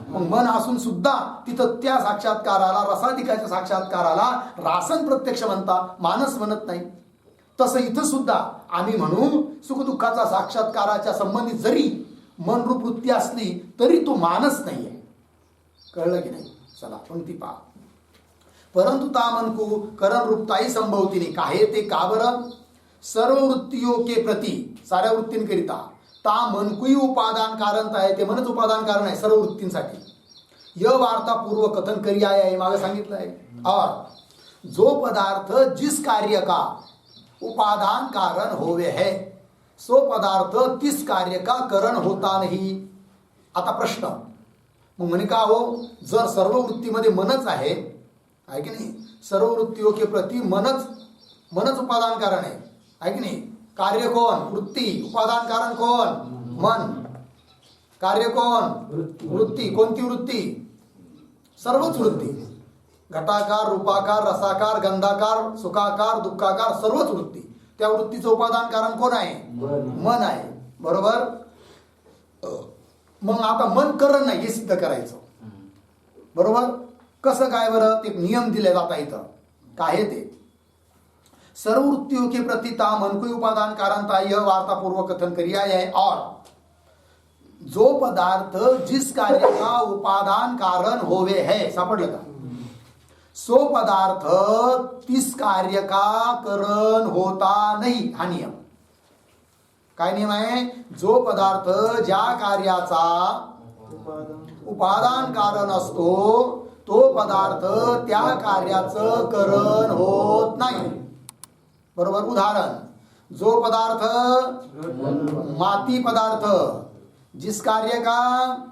मग मन असून सुद्धा तिथं त्या साक्षात्काराला, रसाधिकाच्या साक्षात्काराला रासन प्रत्यक्ष म्हणता, मानस म्हणत नाही. तसं इथं सुद्धा आम्ही म्हणू सुखदुःखाचा साक्षात्काराच्या संबंधित जरी मनरूप वृत्ती असली तरी तो मानस नाही आहे. कळलं की नाही? चला पंक्ती पहा. परंतु ता मन को करण रूपताही संभवती नाही. काहे ते? का बरं? सर्व वृत्तियों के प्रति, साऱ्या वृत्तींकरिता ता मन को ही उपादान कारणता है. ते मनच उपादान कारण आहे सर्व वृत्तींसाठी. यह वार्ता पूर्व कथन करी आहे, मागे सांगितलं आहे. और जो पदार्थ जिस कार्य का उपादान कारण होवे है सो पदार्थ तिस कार्य का करण होता नहीं. आता प्रश्न मग म्हणे का हो? जर सर्व वृत्तीमध्ये मनच आहे की नाही? सर्व वृत्तियों के प्रति मनच उपादान कारण आहे की नाही? कार्य कोण? वृत्ती. उपादान कारण कोण? मन. कार्य कोण? वृत्ती. कोणती वृत्ती? सर्वच वृत्ती. घटाकार, रूपाकार, रसाकार, गंधाकार, सुखाकार, दुःखाकार, सर्वच वृत्ती. त्या वृत्तीचं उपादान कारण कोण आहे? मन आहे. बरोबर? मग आता मन करण नाही हे सिद्ध करायचं. बरोबर? कसं काय बरं? ते नियम दिले जाता इथं. काय ते? सर्व वृत्तियों के प्रति ता मन को उपादान कारणता यह वार्ता पूर्व कथन करिया है. और जो पदार्थ जिस कार्य का उपादान कारण होवे है, सापडलं का? सो पदार्थ तिस कार्य का करण होता नहीं. हा नियम. काय नियम आहे? जो पदार्थ ज्या कार्याचा उपादान कारण असतो तो पदार्थ त्या कार्याचं करण होत नाही. बरोबर? उदाहरण, जो पदार्थ माती पदार्थ जिस कार्य का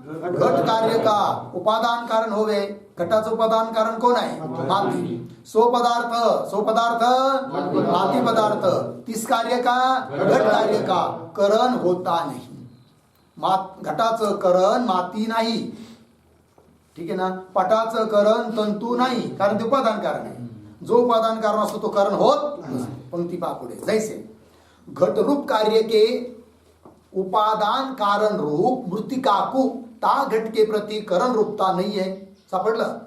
घट कार्य का उपादान कारण होवे, घटाचं उपादान कारण कोण आहे? माती. सो पदार्थ माती पदार्थ तिस कार्य का घट कार्य का करण होता नाही. घटाचं करण माती नाही, ठीक आहे ना? पटाचं करण तंतू नाही, कारण ते उपादान कारण आहे. जो उपादान कारण असतो तो कारण होत नाही. पंक्ती पहा पुढे. जैसे घट रूप कार्य के उपादान कारण रूप मृतिका को ता घट के प्रति करण रूपता नहीं है. सापडलं?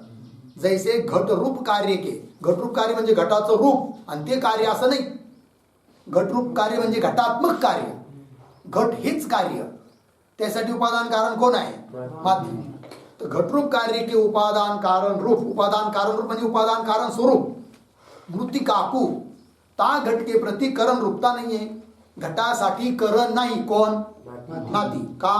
जैसे घट रूप कार्य के, घट रूप कार्य म्हणजे घटाचं रूप आणि ते कार्य असं नाही. घटरूप कार्य म्हणजे घटात्मक कार्य, घट हेच कार्य, त्यासाठी उपादान कारण कोण आहे? माती. तर घटरूप कार्य के उपादान कारण रूप, उपादान कारण रूप म्हणजे उपादान कारण स्वरूप मृत्तिकाकू ता घट के प्रति करण रूपता नाहीये. घटासाठी करण नाही. कोण? माती. का?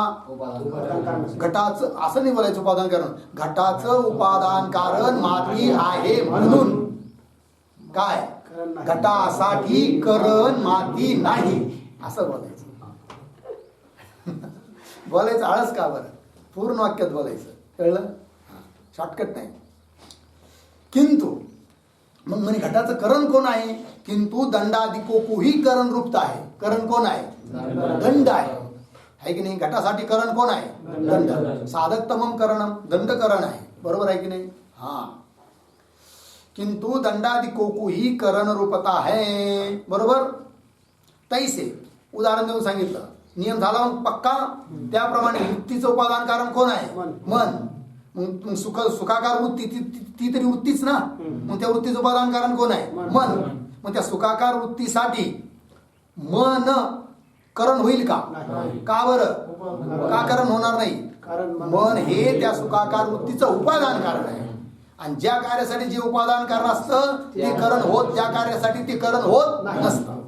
घटाचं असं नाही बोलायचं उपादान कारण, घटाचं उपादान कारण माती आहे म्हणून काय? घटासाठी करण माती नाही असं बोलायचं. बोलायचं आळस का बरं? पूर्ण वाक्यात बोलायचं. कळलं? शॉर्टकट नाही. किंतु मग म्हणे घटाचं करण कोण आहे? किंतु दंडादिकोकुही करण रूपता आहे. करण कोण आहे? दंड आहे की नाही? घटासाठी करण कोण आहे? दंड. साधक तमम करणम, दंड करण आहे. बरोबर आहे की नाही? हा. किंतु दंडादिकोकुही करण रूपता है. बरोबर. तैसे उदाहरण देऊन सांगितलं. नियम झाला मग पक्का. त्याप्रमाणे वृत्तीचं उपादान कारण कोण आहे? मन. मग सुखाकार वृत्ती ती तरी वृत्तीच ना. मग त्या वृत्तीचं उपादान कारण कोण आहे? मन. मग त्या सुखाकार वृत्तीसाठी मन करण होईल का? का बरं? का करण होणार नाही? मन हे त्या सुखाकार वृत्तीचं उपादान कारण आहे. आणि ज्या कार्यासाठी जे उपादान कारण असतं ते करण होत, ज्या कार्यासाठी ते करण होत नसतं.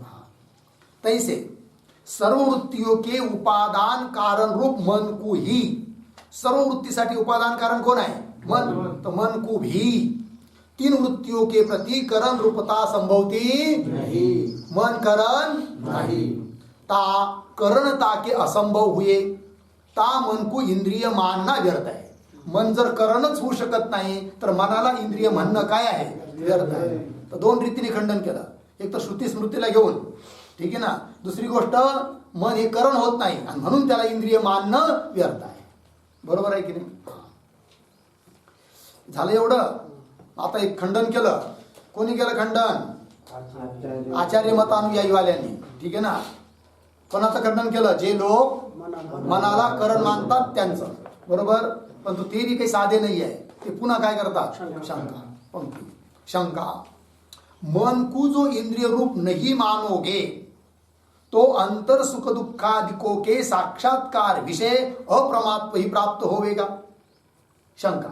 तैसे सर्व वृत्तियों के उपादान कारण रूप मन को ही. सर्व वृत्तीसाठी उपादान कारण कोण आहे? मन. तो मन को भी तीन वृत्तियों के प्रति करण रूपता संभवती नहीं. मन करण नहीं. ता करणता के असंभव हुए ता मन को इंद्रिय मानना व्यर्थ आहे. मन जर करणच होऊ शकत नाही तर मनाला इंद्रिय म्हणणं काय आहे? व्यर्थ आहे. तर दोन रीतीने खंडन केलं. एक तर श्रुती स्मृतीला घेऊन, ठीक आहे ना. दुसरी गोष्ट मन हे करण होत नाही आणि म्हणून त्याला इंद्रिय मानणं व्यर्थ आहे. बरोबर आहे की नाही? झालं एवढं. आता एक खंडन केलं. कोणी केलं खंडन? आचार्य मतानुयायी वाल्यांनी. ठीक आहे ना. कोणाचं खंडन केलं? जे लोक मनाला करण मानतात त्यांचं. बरोबर. पण तो तेही काही साधे नाही आहे. ते पुन्हा काय करतात? शंका. पंक्ती शंका. मन को जो इंद्रिय रूप नहीं मानोगे तो अंतर सुख दुःखादिकों के साक्षात्कार विषय अप्रमात्व ही प्राप्त होवेगा. शंका.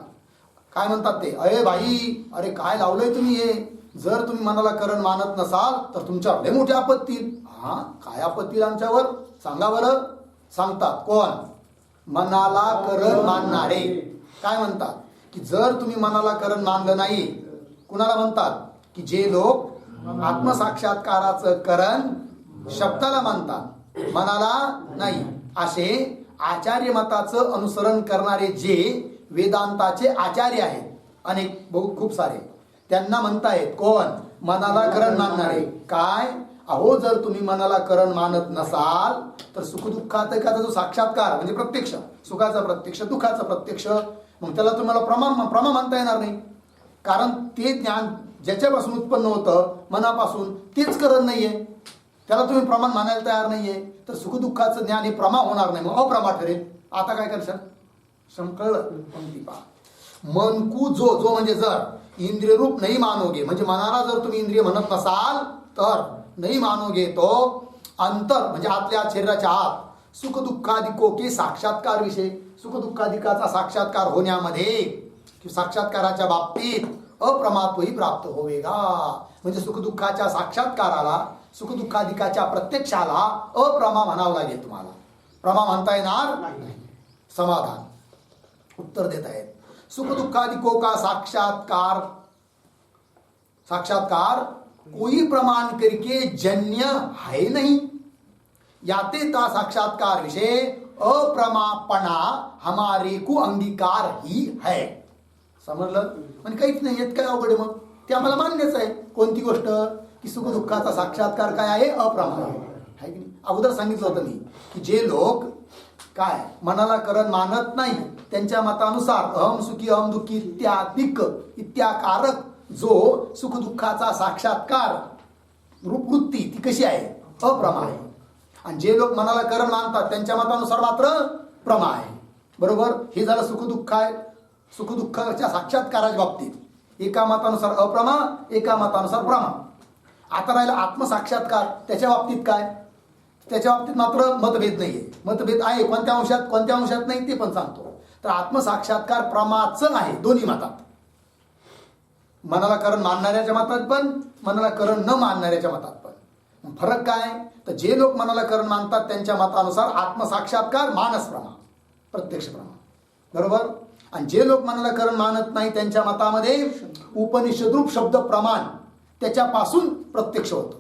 काय म्हणतात ते? अरे भाई, अरे काय लावलंय तुम्ही हे? जर तुम्ही मनाला करण मानत नसाल तर तुमच्यावर लय मोठी आपत्ती. हा, काय आपत्ती आमच्यावर? सांगा बरं. सांगतात कोण? मनाला करण मानणारे. काय म्हणतात? की जर तुम्ही मनाला करण मानलं नाही, कुणाला म्हणतात? की जे लोक आत्मसाक्षात्काराचं करण शब्दाला मानतात, मनाला नाही, असे आचार्य मताचं अनुसरण करणारे जे वेदांताचे आचार्य आहेत, अनेक खूप सारे, त्यांना म्हणतायत कोण? मनाला करण मानणारे. काय? अहो, जर तुम्ही मनाला करण मानत नसाल तर सुखदुःखात एखादा जो साक्षात्कार म्हणजे प्रत्यक्ष, सुखाचा प्रत्यक्ष, दुःखाचा प्रत्यक्ष, मग त्याला तुम्हाला प्रमा म्हणता येणार नाही. कारण ते ज्ञान ज्याच्यापासून उत्पन्न होतं मनापासून, तेच करण नाहीये. त्याला तुम्ही प्रमाण मानायला तयार नाहीये, तर सुखदुःखाचं ज्ञान हे प्रमा होणार नाही, मग अप्रमा ठरेल. आता काय करशाल? कळलं? पंक्ती पहा. मन को जो म्हणजे जर इंद्रिय रूप नाही मानोगे, म्हणजे मनाला जर तुम्ही इंद्रिय म्हणत नसाल तर नाही मानोगे तो अंतर म्हणजे आतल्या शरीराच्या आत सुख दुःखादिकों के साक्षात्कार विषय, सुख दुःखादिकाचा साक्षात्कार होण्यामध्ये, साक्षात्काराच्या बाबतीत अप्रमात्वही प्राप्त होवेगा. म्हणजे सुखदुःखाच्या साक्षात्काराला, सुखदुःखादिकाच्या प्रत्यक्षाला अप्रमा म्हणावं लागेल तुम्हाला. प्रमा म्हणता येणार नाही. समाधान उत्तर देत आहेत. सुख दुःखादिकों का साक्षात्कार कोई प्रमाण करके जन्य है नहीं. याते ता साक्षात्कार विषय अप्रमापणा हमारे को अंगीकार ही है. समजलं? म्हणजे काहीच नाही येत. काय अवघड आहे मग? ते आम्हाला मान्यच आहे. कोणती गोष्ट? की सुख दुःखाचा साक्षात्कार काय आहे? अप्रमा आहे की नाही? अगोदर सांगितलं होतं मी की जे लोक काय मनाला करण मानत नाही, त्यांच्या मतानुसार अहम सुखी अहम दुःखी इत्याकारक जो सुख दुःखाचा साक्षात्कार रूपवृत्ती ती कशी आहे? अप्रमा आहे. आणि जे लोक मनाला करण मानतात त्यांच्या मतानुसार मात्र प्रमा आहे. बरोबर? हे झालं सुख दुःखाच्या साक्षात्काराच्या बाबतीत. एका मतानुसार अप्रमा, एका मतानुसार प्रमा. आता राहिला आत्मसाक्षात्कार, त्याच्या बाबतीत काय? त्याच्या बाबतीत मात्र मतभेद नाहीये. मतभेद आहे कोणत्या अंशात नाही ते पण सांगतो. तर आत्मसाक्षात्कार प्रमाचं आहे दोन्ही मतात, मनाला करण मानणाऱ्याच्या मतात पण, मनाला करण न मानणाऱ्याच्या मतात पण. फरक काय? तर जे लोक मनाला करण मानतात त्यांच्या मतानुसार आत्मसाक्षात्कार मानस प्रमा, प्रत्यक्ष प्रमा, बरोबर. आणि जे लोक मनाला करण मानत नाही त्यांच्या मतामध्ये उपनिषदरूप शब्द प्रमाण त्याच्यापासून प्रत्यक्ष होतं.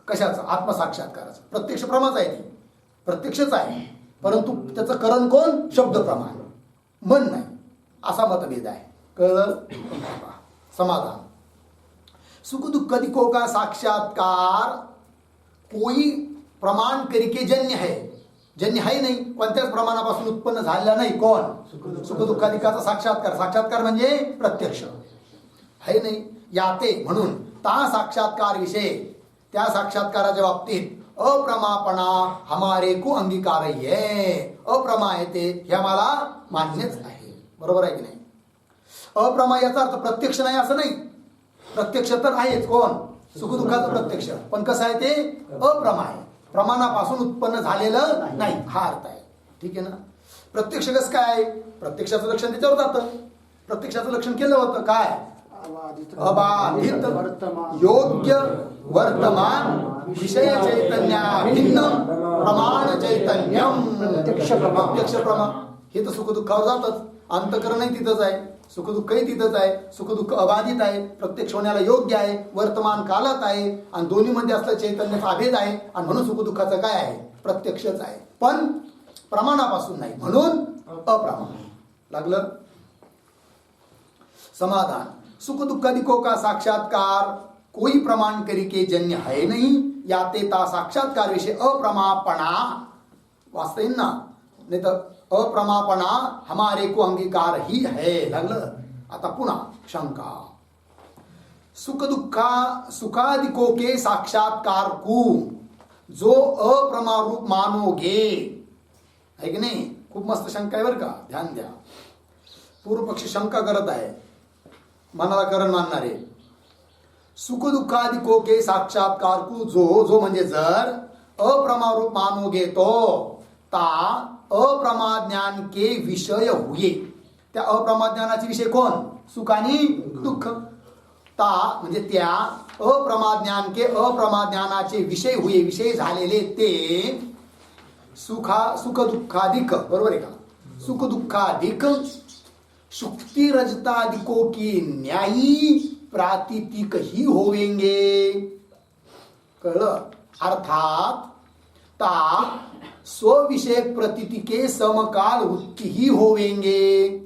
कशाचं? आत्मसाक्षात्काराचं. प्रत्यक्ष प्रमाच आहे, ती प्रत्यक्षच आहे, परंतु त्याचं करण कोण? शब्द प्रमाण, मन नाही. असा मतभेद आहे. कळलं? समाधान. सुख दुःख दिको का साक्षात्कार कोई प्रमाण करिके जन्य है. जन्य आहे नाही, कोणत्याच प्रमाणापासून उत्पन्न झालेला नाही. कोण? सुख दुःखाधिकाचा साक्षात्कार. साक्षात्कार म्हणजे प्रत्यक्ष आहे नाही. याते म्हणून ता साक्षात्कार विषय, त्या साक्षात्काराच्या बाबतीत अप्रमापणा हमारे को अंगीकार आहे. अप्रमा येते हे आम्हाला मान्यच आहे. बरोबर आहे की नाही? अप्रमा याचा अर्थ प्रत्यक्ष नाही असं नाही. प्रत्यक्ष तर आहेच. कोण? सुखदुःखाचं प्रत्यक्ष. पण कसं आहे ते? अप्रमा आहे, प्रमाणापासून उत्पन्न झालेलं नाही, हा अर्थ आहे. ठीक आहे ना? प्रत्यक्ष कसं काय? प्रत्यक्षाचं लक्षण त्याच्यावर जातं. प्रत्यक्षाचं लक्षण केलं होतं काय? अबाधित योग्य वर्तमान विषय चैतन्य भिन्न प्रमाण चैतन्यम. प्रत्यक्ष प्रमा हे तर सुख दुःखावर जातच. अंतकरणही तिथंच आहे, सुख दुःखही तिथंच आहे. सुख दुःख अबाधित आहे, प्रत्यक्ष होण्याला योग्य आहे, वर्तमान कालात आहे, आणि दोन्हीमध्ये असलं चैतन्याचा अभेद आहे. आणि म्हणून सुख दुःखाचं काय आहे? प्रत्यक्षच आहे, पण प्रमाणापासून नाही, म्हणून अप्रमाण. लागलं? समाधान. सुख दुःखादिकों का साक्षात्कार कोई प्रमाण करिके जन्य है नहीं. याते ता साक्षात्कार विषय अप्रमापणा वाचता येईल ना, नाही तर अप्रमापणा हमारे को अंगीकार ही है. लागलं? आता पुन्हा शंका. सुख दुःखा सुखादिकों के साक्षात्कार को जो अप्रमारूप मानोगे, है की नाही? खूप मस्त शंका आहे बरं का, ध्यान द्या. पूर्व पक्षी शंका करत आहे, मनाला करण मानणारे. सुख दुःखादिकों के साक्षात्कार को जो म्हणजे जर अप्रमारूप मानोगे तो ता अप्रमा ज्ञान के विषय हुए. त्या अप्रमा ज्ञानाचे विषय कोण? सुख आणि दुःख. ता म्हणजे त्या अप्रमा ज्ञान के अप्रमा ज्ञानाचे विषय हुए, विषय झालेले ते सुख दुःखाधिक. बरोबर आहे का? सुख दुःखाधिक शुक्ति रजतादिकों की न्यायी प्रातिथिक ही होवेंगे. कळलं? अर्थात ता स्वविषय प्रतीति के समकाल वृत्ति ही होवेंगे.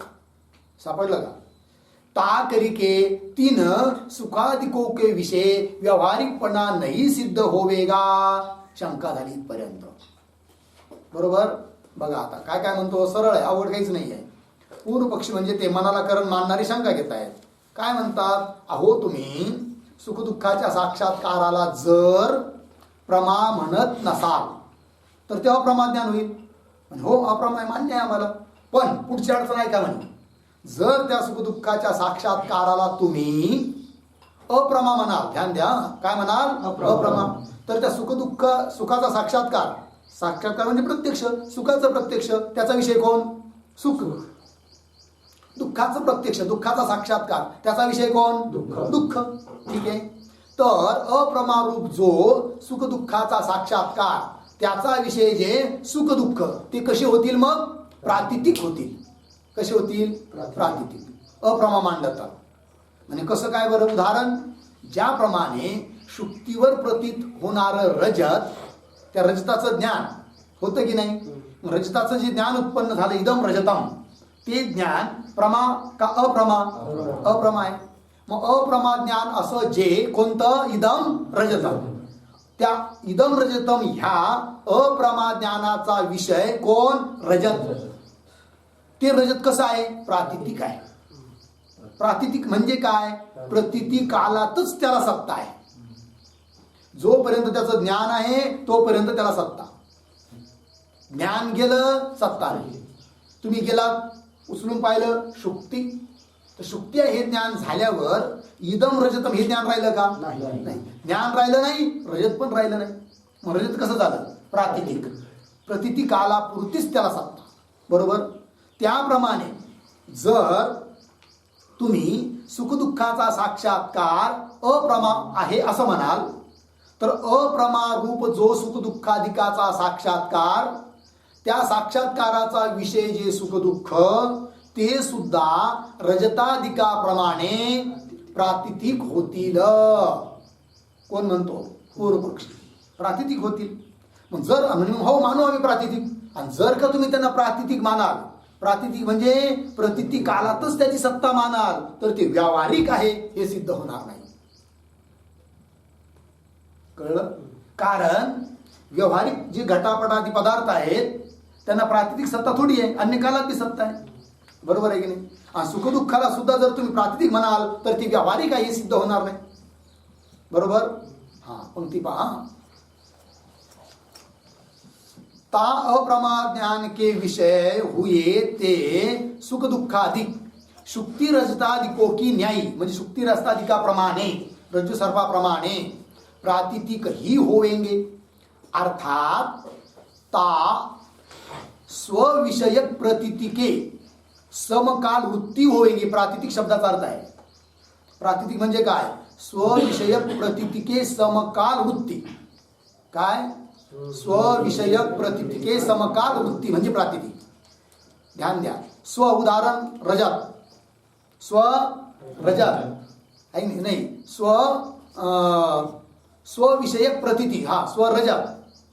सापडलं का? ता करिके तीन सुखादिकों के विषय व्यावहारिकपणा नहीं सिद्ध होवेगा. शंका झाली इथपर्यंत. बरोबर? बघा आता काय काय म्हणतो, सरळ आहे, अवघड काहीच नाही आहे. पूर्व पक्षी म्हणजे ते मनाला करण मानणारी शंका घेत आहेत. काय म्हणतात? अहो तुम्ही सुखदुःखाच्या साक्षात्काराला जर प्रमा म्हणत नसाल तर ते अप्रमा ज्ञान होईल. हो, अप्रमा मान्य आहे आम्हाला, पण पुढची अडचण आहे का म्हणे, जर त्या सुखदुःखाच्या साक्षात्काराला तुम्ही अप्रमा म्हणाल, ध्यान द्या, काय म्हणाल? अप्रमा. तर त्या सुखाचा साक्षात्कार म्हणजे प्रत्यक्ष, सुखाचं प्रत्यक्ष, त्याचा विषय कोण? सुख. दुःखाचं प्रत्यक्ष, दुःखाचा साक्षात्कार, त्याचा विषय कोण? दुःख. ठीक आहे. तर अप्रमारूप जो सुख दुःखाचा साक्षात्कार, त्याचा विषय जे सुख दुःख, ते कसे होतील? मग प्रातिथिक होतील. कसे होतील? प्रातिथिक. अप्रमा मांडलं तर म्हणजे कसं काय बरं? उदाहरण, ज्याप्रमाणे शुक्तीवर प्रतीत होणारं रजत, त्या रजताचं ज्ञान होतं की नाही? रजताचं जे ज्ञान उत्पन्न झालं, इदम रजतम, ते ज्ञान प्रमा का अप्रमा? अप्रमा आहे. मग अप्रमा ज्ञान असं जे कोणतं? इदम रजतम. त्या इदम रजतम ह्या अप्रमा ज्ञानाचा विषय कोण? रजत. ते रजत कसं आहे? प्रातिथिक आहे. प्रातिथिक म्हणजे काय? प्रतीती कालातच त्याला सत्ता आहे. जोपर्यंत त्याचं ज्ञान आहे तोपर्यंत त्याला सत्ता. ज्ञान गेलं, सत्ता नाही. तुम्ही गेलात, उचलून पाहिलं, शुक्ती, तर शुक्ती हे ज्ञान झाल्यावर इदम रजतम हे ज्ञान राहिलं का? नाही. ज्ञान राहिलं नाही, रजत पण राहिलं नाही. मग रजत कसं झालं? प्रातिथिक. प्रतिती कालापुरतीच त्याला सत्ता. बरोबर. त्याप्रमाणे जर तुम्ही सुखदुःखाचा साक्षात्कार अप्रमा आहे असं म्हणाल, तर अप्रमा रूप जो सुखदुःखाधिकाचा साक्षात्कार, त्या साक्षात्काराचा विषय जे सुखदुःख ते सुद्धा रजताधिकाप्रमाणे प्रातिथिक होतील. कोण म्हणतो? पूर्वपक्षी. प्रातिथिक होतील. मग जर हो मानू आम्ही प्रातिथिक, आणि जर का तुम्ही त्यांना प्रातिथिक मानाल, प्रातिथिक म्हणजे प्रतिती कालातच त्याची सत्ता मानाल, तर ते व्यावहारिक आहे हे सिद्ध होणार नाही. कळलं? कारण व्यावहारिक जे घटापटादी पदार्थ आहेत त्यांना प्रातिथिक सत्ता थोडी आहे, अन्य कालात ती सत्ता आहे. बरोबर आहे की नाही? आणि सुखदुःखाला सुद्धा जर तुम्ही प्रातिथिक म्हणाल तर ती व्यावहारिक आहे हे सिद्ध होणार नाही. बरोबर. हा पंक्ती पहा. ता अप्रमा ज्ञान के विषय हुए ते सुख दुःखाधिक शुक्ति रजताधिको की न्यायी, म्हणजे शुक्ति रजताधिकाप्रमाणे रज्जु सर्पाप्रमाणे प्रातिथिक ही होवेंगे. अर्थात ता स्वविषयक प्रतितिके समकाल वृत्ती होवेंगे. प्रातिथिक शब्दाचा अर्थ आहे, प्रातिथिक म्हणजे काय? स्वविषयक प्रतितिके समकाल वृत्ती. काय? स्वविषयक प्रतितिके समकाल वृत्ती म्हणजे प्रातिथिक. ध्यान द्या. स्व उदाहरण रजत, स्व रजत आहे नाही, स्वविषयक प्रतिती. हा स्व रजत,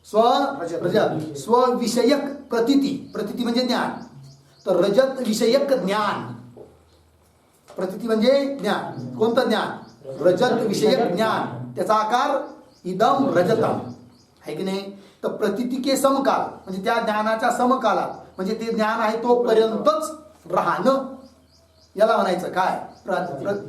स्व रजत, स्वविषयक प्रतिती. प्रतिती म्हणजे ज्ञान. तर रजत विषयक ज्ञान. प्रतिती म्हणजे ज्ञान. कोणतं ज्ञान? रजत विषयक ज्ञान. त्याचा आकार इदम रजतम आहे की नाही? तर प्रतितिके समकाल म्हणजे त्या ज्ञानाच्या समकालात, म्हणजे ते ज्ञान आहे तोपर्यंतच राहणं, याला म्हणायचं काय?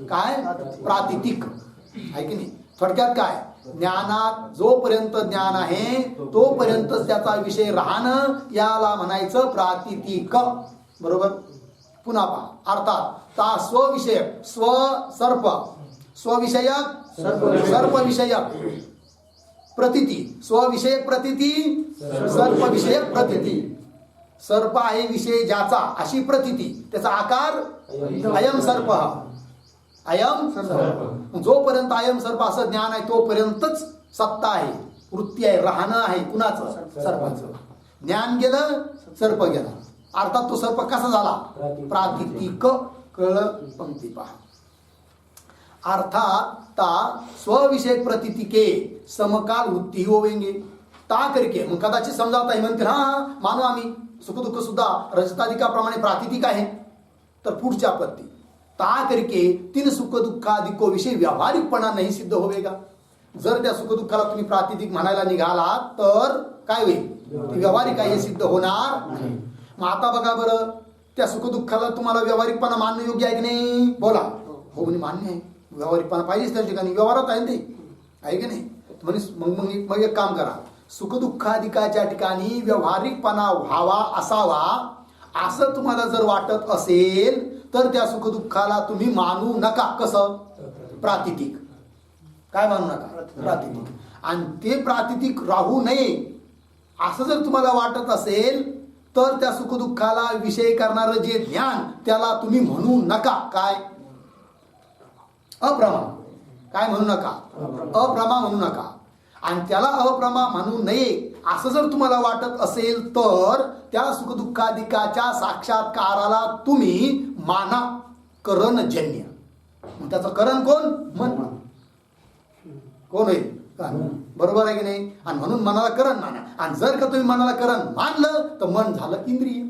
काय? प्रातिथिक आहे की नाही? थोडक्यात काय? ज्ञानात जोपर्यंत ज्ञान आहे तोपर्यंतच त्याचा विषय राहणं, याला म्हणायचं प्रातिथिक. बरोबर. पुन्हा पहा. अर्थात ता स्वविषयक, स्व सर्प, स्वविषयक सर्प विषयक प्रतिती, स्वविषयक प्रतिती सर्प विषयक प्रतिती. सर्प आहे विषय ज्याचा अशी प्रतिती, त्याचा आकार अयम सर्प. अयम सर्प. जोपर्यंत अयम सर्प असं ज्ञान आहे तोपर्यंतच सत्ता आहे, वृत्ती आहे, राहणं आहे. कुणाचं? सर्पाचं. ज्ञान गेलं, सर्प गेला. अर्थात तो सर्प कसा झाला? प्रातिथिक. कळलं? पंक्ती पहा. अर्थात ता स्वविषयक प्रतितिके समकाल वृत्ती होवेंगे. ता करके मग कदाचित समजावता हे म्हणतील हा मानू आम्ही सुखदुःख सुद्धा रजताधिकाप्रमाणे प्रातिथिक आहे. तर पुढच्या पत्ती ता करके तीन सुख दुःखाधिको विषय व्यावहारिकपणा नाही सिद्ध होवेगा. जर त्या सुखदुःखाला तुम्ही प्रातिथिक म्हणायला निघालात तर काय होईल? ती व्यावहारिक आहे हे सिद्ध होणार नाही. मग आता बघा बरं, त्या सुखदुःखाला तुम्हाला व्यावहारिकपणा मानणं योग्य आहे की नाही? बोला. हो म्हणे मान्य आहे, व्यावहारिकपणा पाहिजेच त्या ठिकाणी, व्यवहारात आहे ते आहे की नाही? मग एक काम करा, सुखदुःखाधिकाच्या ठिकाणी व्यावहारिकपणा व्हावा असावा असं तुम्हाला जर वाटत असेल तर त्या सुखदुःखाला तुम्ही मानू नका. कसं? प्रातिथिक. काय मानू नका? प्रातिथिक. आणि ते प्रातिथिक राहू नये असं जर तुम्हाला वाटत असेल तर त्या सुखदुःखाला विषय करणारं जे ज्ञान त्याला तुम्ही म्हणू नका. काय? अप्रमा. काय म्हणू नका? अप्रमा म्हणू नका. आणि त्याला अप्रमा म्हणू नये असं जर तुम्हाला वाटत असेल तर त्या सुखदुःखाधिकाच्या साक्षात्काराला तुम्ही माना करणजन्य. मग त्याचं करण कोण? मन. कोण होईल? बरोबर आहे की नाही? आणि म्हणून मनाला करण माना. आणि जर का तुम्ही मनाला करण मानलं तर मन झालं इंद्रिय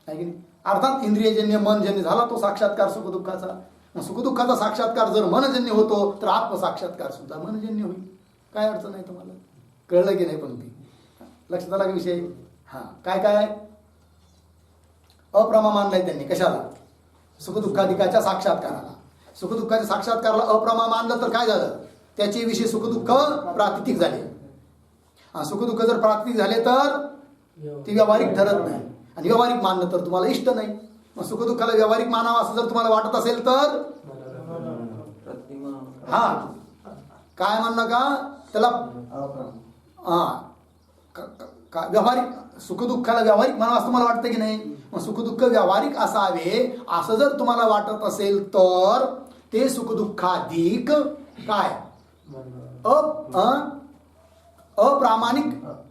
आहे की नाही? अर्थात इंद्रियजन्य मनजन्य झाला तो साक्षात्कार सुखदुःखाचा. सुखदुःखाचा साक्षात्कार जर मनजन्य होतो तर आत्मसाक्षात्कार सुद्धा मनजन्य होईल. काय अडचण आहे तुम्हाला? कळलं की नाही? पण ती लक्षात आला का विषय? हा काय काय अप्रमा मानलाय त्यांनी कशाला? सुखदुःखाधिकाच्या साक्षात्काराला. सुखदुःखाच्या साक्षात्काराला अप्रमा मानलं तर काय झालं? त्याचे विषय सुखदुःख प्रातिथिक झाले. सुखदुःख जर प्रातिथिक झाले तर ती व्यावहारिक ठरत नाही. आणि व्यावहारिक मानलं तर तुम्हाला इष्ट नाही. मग सुखदुःखाला व्यावहारिक मानावं असं जर तुम्हाला वाटत असेल तर हा काय म्हणू नका त्याला, व्यावहारिक सुखदुःखाला व्यावहारिक मानावं असं तुम्हाला वाटतं की नाही? मग सुखदुःख व्यावहारिक असावे असं जर तुम्हाला वाटत असेल तर ते सुखदुःखाधिक काय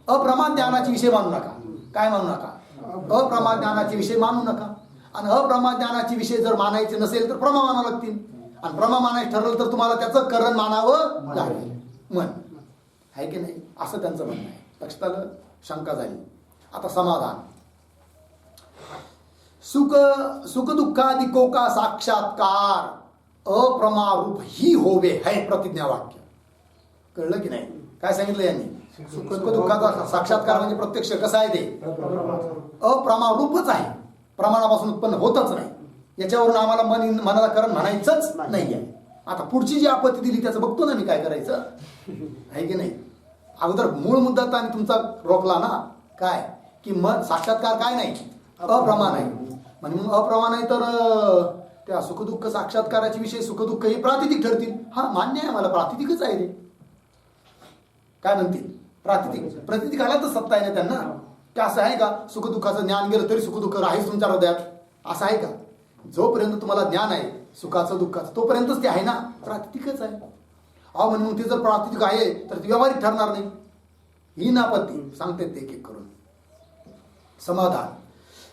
अप्रमाद ज्ञानाचे विषय मानू नका. काय मानू नका? अप्रमाद ज्ञानाचे विषय मानू नका. आणि अप्रमाद ज्ञानाचे विषय जर मानायचे नसेल तर प्रमा मानावं लागतील. आणि प्रमा मानायचं ठरवलं तर तुम्हाला त्याचं करण मानावं लागेल. मन आहे की नाही असं त्यांचं म्हणणं आहे. लक्षात आलं? शंका झाली. आता समाधान. सुख दुःखादिको का साक्षात्कार अप्रमारूप ही होवे है प्रतिज्ञा वाक्य. कळलं की नाही? काय सांगितलं यांनी? सुख दुःखाचा साक्षात्कार म्हणजे प्रत्यक्ष कसं आहे ते अप्रमारूपच आहे, प्रमाणापासून उत्पन्न होतच नाही. याच्यावरून आम्हाला मनाला करण म्हणायचंच नाही आहे. आता पुढची जी आपत्ती दिली त्याचं बघतो ना मी काय करायचं आहे की नाही. अगोदर मूळ मुद्दा तर तुमचा रोखला ना. काय की मन साक्षात्कार काय नाही अप्रमाण आहे. म्हणजे अप्रमाण आहे तर त्या सुखदुःख साक्षात्काराचे विषय सुखदुःख हे प्रातिथिक ठरतील. हा मान्य आहे मला, प्रातिथिकच आहे रे. काय म्हणतील? प्रातिथिक. प्रतिथिकाला तर सत्ता आहे ना त्यांना. ते असं आहे का सुखदुःखाचं ज्ञान गेलं तरी सुखदुःख राहील तुमच्या हृदयात? असं आहे का? जोपर्यंत तुम्हाला ज्ञान आहे सुखाचं दुःखाचं तोपर्यंतच ते आहे ना. प्रातिथिकच आहे. अहो म्हणजे मग ते जर प्रातिथिक आहे तर ते व्यावहारिक ठरणार नाही. ही नापत्ती सांगते ते एक एक करून. समाधान.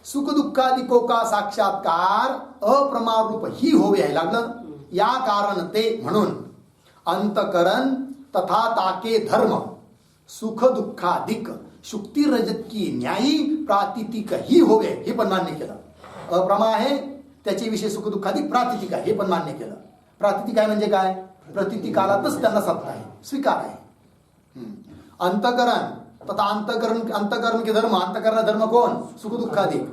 सुख दुःखादिको का साक्षात्कार अप्रमारूप ही होवे आहे. लागलं? या कारण ते म्हणून अंतकरण तथा ताके धर्म सुख दुःखाधिक शुक्ती रजत की न्यायी प्रातिथिक ही होवे हे पण मान्य केलं. अप्रमा आहे त्याच्याविषयी सुख दुःखाधिक प्रातिथिक आहे हे पण मान्य केलं. प्रातिथिक आहे म्हणजे काय? प्रतिथिकालातच त्यांना सत्ता आहे, स्वीकार आहे. अंतकरण तथा अंतकरण के धर्म. अंतकरण धर्म कोण? सुख दुःखाधिक.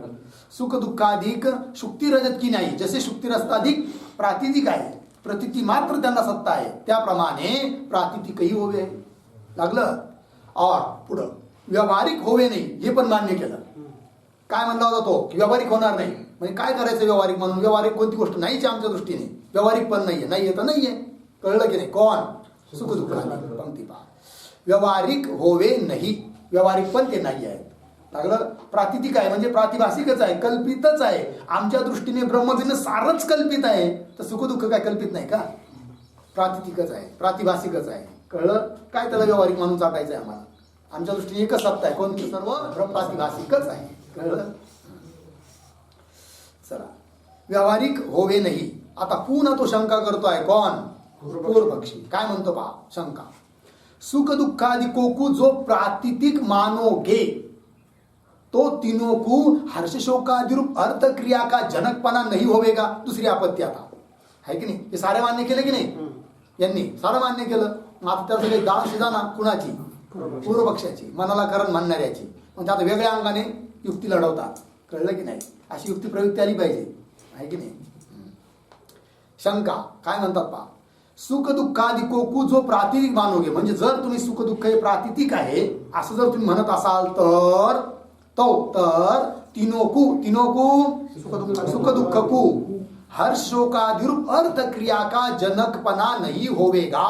सुख दुःखाधिक शुक्ती रजत की न्यायी. जसे शुक्ती रजताधिक प्रातिथिक आहे, प्रतिती मात्र त्यांना सत्ता आहे, त्याप्रमाणे प्रातिथिकही होवे. लागलं? और पुढं व्यावहारिक होवे नाही हे पण मान्य केलं. काय म्हणला होता तो? की व्यावहारिक होणार नाही. म्हणजे काय करायचं व्यावहारिक म्हणून? व्यावहारिक कोणती गोष्ट नाहीच आमच्या दृष्टीने. व्यावहारिक पण नाहीये तर नाहीये. कळलं की नाही? कोण? सुख दुःख. पंक्ती पहा. व्यावहारिक होवे नाही, व्यावहारिक पण ते नाही आहेत. लागलं? प्रातिथिक आहे म्हणजे प्रातिभासिकच आहे, कल्पितच आहे. आमच्या दृष्टीने ब्रह्मभिन्न सारच कल्पित आहे. तर सुख दुःख काय कल्पित नाही का? प्रातिथिकच आहे, प्रातिभासिकच आहे. कळलं? काय त्याला व्यावहारिक म्हणून चाटायचं आहे आम्हाला? आमच्या दृष्टीने एकच सत्ता आहे. कोणती? सर्व प्रातिभासिकच आहे. कळलं? चला. व्यावहारिक होवे नाही. आता पुन्हा तो शंका करतोय. कोण? पूर्वपक्षी. काय म्हणतो पहा शंका. सुख दुःखादिकों जो प्रातिथिक मानोगे तो तीनों को हर्ष शोकादिरूप अर्थ क्रिया का जनकपणा नहीं होवेगा. दुसरी आपत्ती आता है की नाही? हे सारे मान्य केले की नाही? यांनी सारं मान्य केलं. आता त्याचं काही दान शिजाना कुणाची? पूर्वपक्षाची, मनाला करण म्हणणाऱ्याची. म्हणजे आता वेगळ्या अंगाने युक्ती लढवतात. कळलं की नाही? अशी युक्ती प्रवृत्ती आली पाहिजे आहे की नाही? शंका काय म्हणतात पहा. सुख दुःखादिको जो प्रातिथिक मानोगे. म्हणजे जर तुम्ही सुख दुःख हे प्रातिथिक आहे असं जर तुम्ही म्हणत असाल तर तीनों को सुख दुःख को हर्ष शोकादिरूप अर्थ क्रिया का जनकपणा नहीं होवेगा.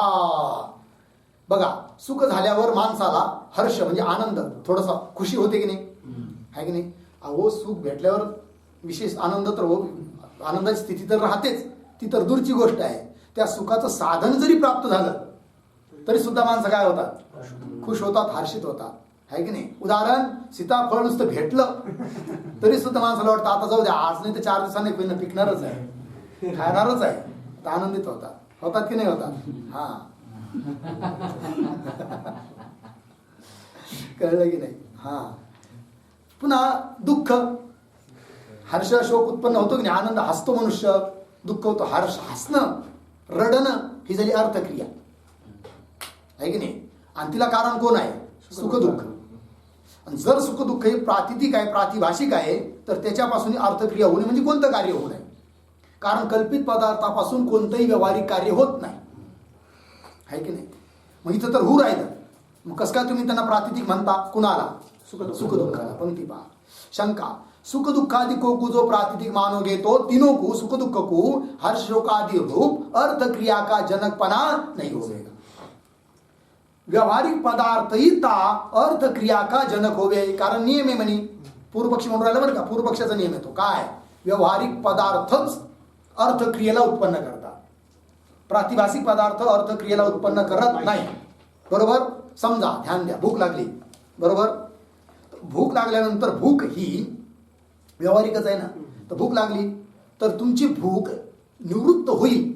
बघा, सुख झाल्यावर माणसाला हर्ष म्हणजे आनंद, थोडासा खुशी होते की नाही? आहे की नाही? अहो सुख भेटल्यावर विशेष आनंद तर हो, आनंदाची स्थिती तर राहतेच, ती तर दूरची गोष्ट आहे. त्या सुखाचं साधन जरी प्राप्त झालं तरी सुद्धा माणसं काय होतात? खुश होतात, हर्षित होतात. आहे की नाही? उदाहरण, सीताफळ नुसतं भेटलं तरी सुद्धा माणसाला वाटतं आता जाऊ द्या, आज नाही तर 4 दिवसांनी पिकणारच आहे, खाणारच आहे, तर आनंदित होतात की नाही होतात? हा. कळलं की नाही? हा. पुन्हा दुःख, हर्ष शोक उत्पन्न होतो की नाही? आनंद, हसतो मनुष्य, दुःख होतो, हर्ष, हसणं, रडणं ही झाली अर्थक्रिया आहे की नाही? आणि तिला कारण कोण आहे? सुख दुःख. आणि जर सुख दुःख हे प्रातिथिक आहे, प्रातिभाषिक आहे, तर त्याच्यापासून अर्थक्रिया होणे म्हणजे कोणतं कार्य होऊ नये. कारण कल्पित पदार्थापासून कोणतंही व्यावहारिक कार्य होत नाही आहे की नाही? मग इथं तर होऊ राहिलं, मग कसं काय तुम्ही त्यांना प्रातिथिक म्हणता? कुणाला? सुख दुःखाला. पंक्ती पहा. शंका. सुख दुखादिकों को जो प्रातिथिक मानोगे तो तीनों को सुख दुख को हर्ष शोकादि रूप अर्थ क्रिया का जनकपना नहीं होगा। व्यावहारिक पदार्थ ही ता अर्थ क्रिया का जनक होवे, कारण नियम आहे म्हणे. पूर्व पक्षी म्हणून राहिला बरं का, पूर्व पक्षाचा नियम आहे तो काय, व्यावहारिक पदार्थच अर्थ क्रियेला उत्पन्न करतात, प्रातिभासिक पदार्थ अर्थ क्रियेला उत्पन्न करत नाही. बरोबर. समजा ध्यान द्या, भूक लागली. बरोबर. भूक लागल्यानंतर भूक ही व्यावहारिकच आहे ना. तर भूक लागली तर तुमची भूक निवृत्त होईल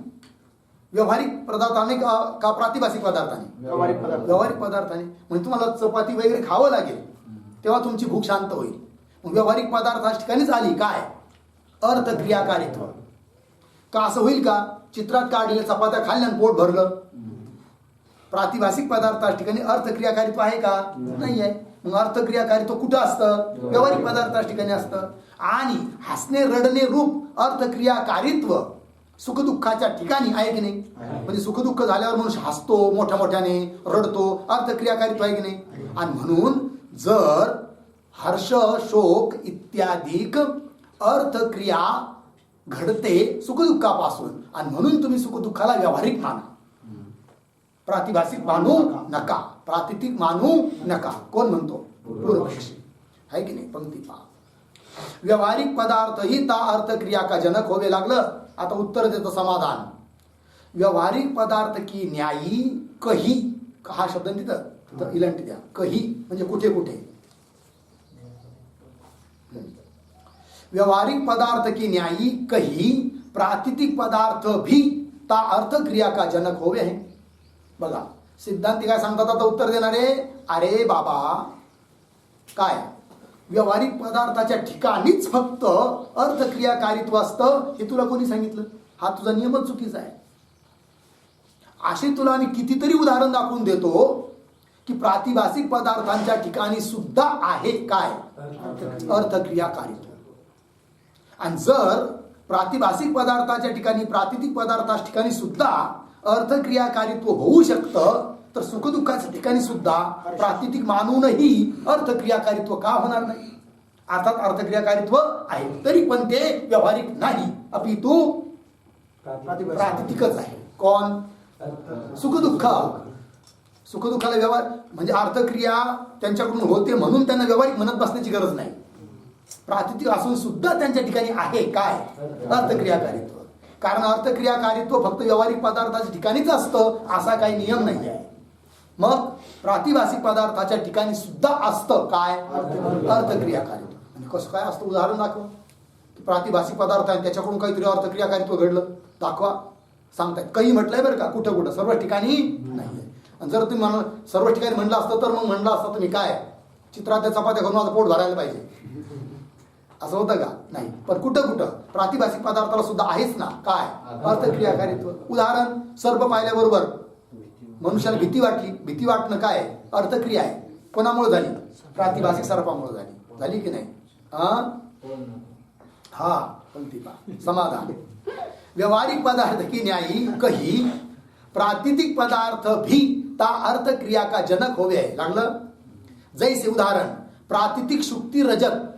व्यावहारिक पदार्थाने का प्रातिभासिक पदार्थाने? व्यावहारिक पदार्थाने. म्हणजे तुम्हाला चपाती वगैरे खावं लागेल तेव्हा तुमची भूक शांत होईल. मग व्यावहारिक पदार्थ आज ठिकाणीच आली काय, अर्थ क्रियाकारित्व. का असं होईल का, चित्रात काढलेल्या चपात्या खाल्ल्यानं पोट भरलं, प्रातिभासिक पदार्थ आज ठिकाणी अर्थ क्रियाकारित्व आहे का? नाही आहे. मग अर्थ क्रियाकारित्व कुठं असतं? व्यावहारिक पदार्थ ठिकाणी असतं. आणि हसणे रडणे रूप अर्थ क्रियाकारित्व सुख दुःखाच्या ठिकाणी आहे की नाही? म्हणजे सुख दुःख झाल्यावर मनुष्य हसतो मोठ्या मोठ्याने, रडतो, अर्थ क्रियाकारित्व आहे की नाही? आणि म्हणून जर हर्ष शोक इत्यादिक अर्थ क्रिया घडते सुख दुःखापासून, आणि म्हणून तुम्ही सुख दुःखाला व्यावहारिक माना, प्रातिभासिक मानू नका, प्रातिथिक मानू नका. कोण म्हणतो? पूर्वपक्षी. आहे की नाही? पंक्ती पहा. व्यावहारिक पदार्थ ही ता अर्थ क्रिया का जनक होवे लागलं. आता उत्तर देतो समाधान. व्यावहारिक पदार्थ की न्यायी कही, हा शब्द तिथं इलंट द्या, कही म्हणजे कुठे कुठे. व्यावहारिक पदार्थ की न्यायी कही प्रातिथिक पदार्थ भी ता अर्थ क्रिया का जनक होवे है. बघा सिद्धांती काय सांगतात आता उत्तर देणारे, अरे बाबा काय व्यावहारिक पदार्थाच्या ठिकाणीच फक्त अर्थक्रियाकारित्व असतं हे तुला कोणी सांगितलं? हा तुझा नियमच चुकीचा आहे. असे तुला आम्ही कितीतरी उदाहरण दाखवून देतो की प्रातिभासिक पदार्थांच्या ठिकाणी सुद्धा आहे काय, अर्थक्रियाकारित्व. आणि जर प्रातिभासिक पदार्थाच्या ठिकाणी प्रातिथिक पदार्थाच्या ठिकाणी सुद्धा अर्थक्रियाकारित्व होऊ शकतं, तर सुखदुःखाच्या ठिकाणी सुद्धा प्रातिथिक मानूनही अर्थक्रियाकारित्व का होणार नाही? अर्थात अर्थक्रियाकारित्व आहे, तरी पण ते व्यावहारिक नाही, अपितु प्रातिथिकच आहे. कोण? सुखदुःख. सुखदुःखाला व्यवहार म्हणजे अर्थक्रिया त्यांच्याकडून होते म्हणून त्यांना व्यावहारिक म्हणत बसण्याची गरज नाही. प्रातिथिक असून सुद्धा त्यांच्या ठिकाणी आहे काय, अर्थक्रियाकारित्व. कारण अर्थक्रियाकारित्व फक्त व्यावहारिक पदार्थाच्या ठिकाणीच असतं असा काही नियम नाही आहे. मग प्रातिभासिक पदार्थाच्या ठिकाणी सुद्धा असतं काय, अर्थक्रियाकारित्व. म्हणजे कसं काय असतं? उदाहरण दाखवा की प्रातिभासिक पदार्थ आहे त्याच्याकडून काहीतरी अर्थक्रियाकारित्व घडलं, दाखवा. सांगतायत काही म्हटलंय बरं का, कुठं कुठं, सर्व ठिकाणी नाही. आणि जर तुम्ही सर्व ठिकाणी म्हणलं असतं तर मग म्हणलं असतं तुम्ही काय चित्रात चपात्या घालून माझं पोट भरायला पाहिजे, असं होतं का? नाही. पण कुठं कुठं प्रातिभासिक पदार्थाला सुद्धा आहेच ना काय, अर्थक्रियाकारित्व. उदाहरण, सर्प पाहिल्याबरोबर मनुष्याला भीती वाटली. भीती वाटणं काय, अर्थक्रिया आहे. कोणामुळे झाली? प्रातिभासिक सर्पामुळे झाली. झाली की नाही? हा पंक्ती पहा. समाधान. व्यावहारिक पदार्थ की न्यायी कही प्रातिथिक पदार्थ भी ता अर्थ क्रिया का जनक होवे है. लागलं? जैसे उदाहरण, प्रातिथिक शुक्ति रजत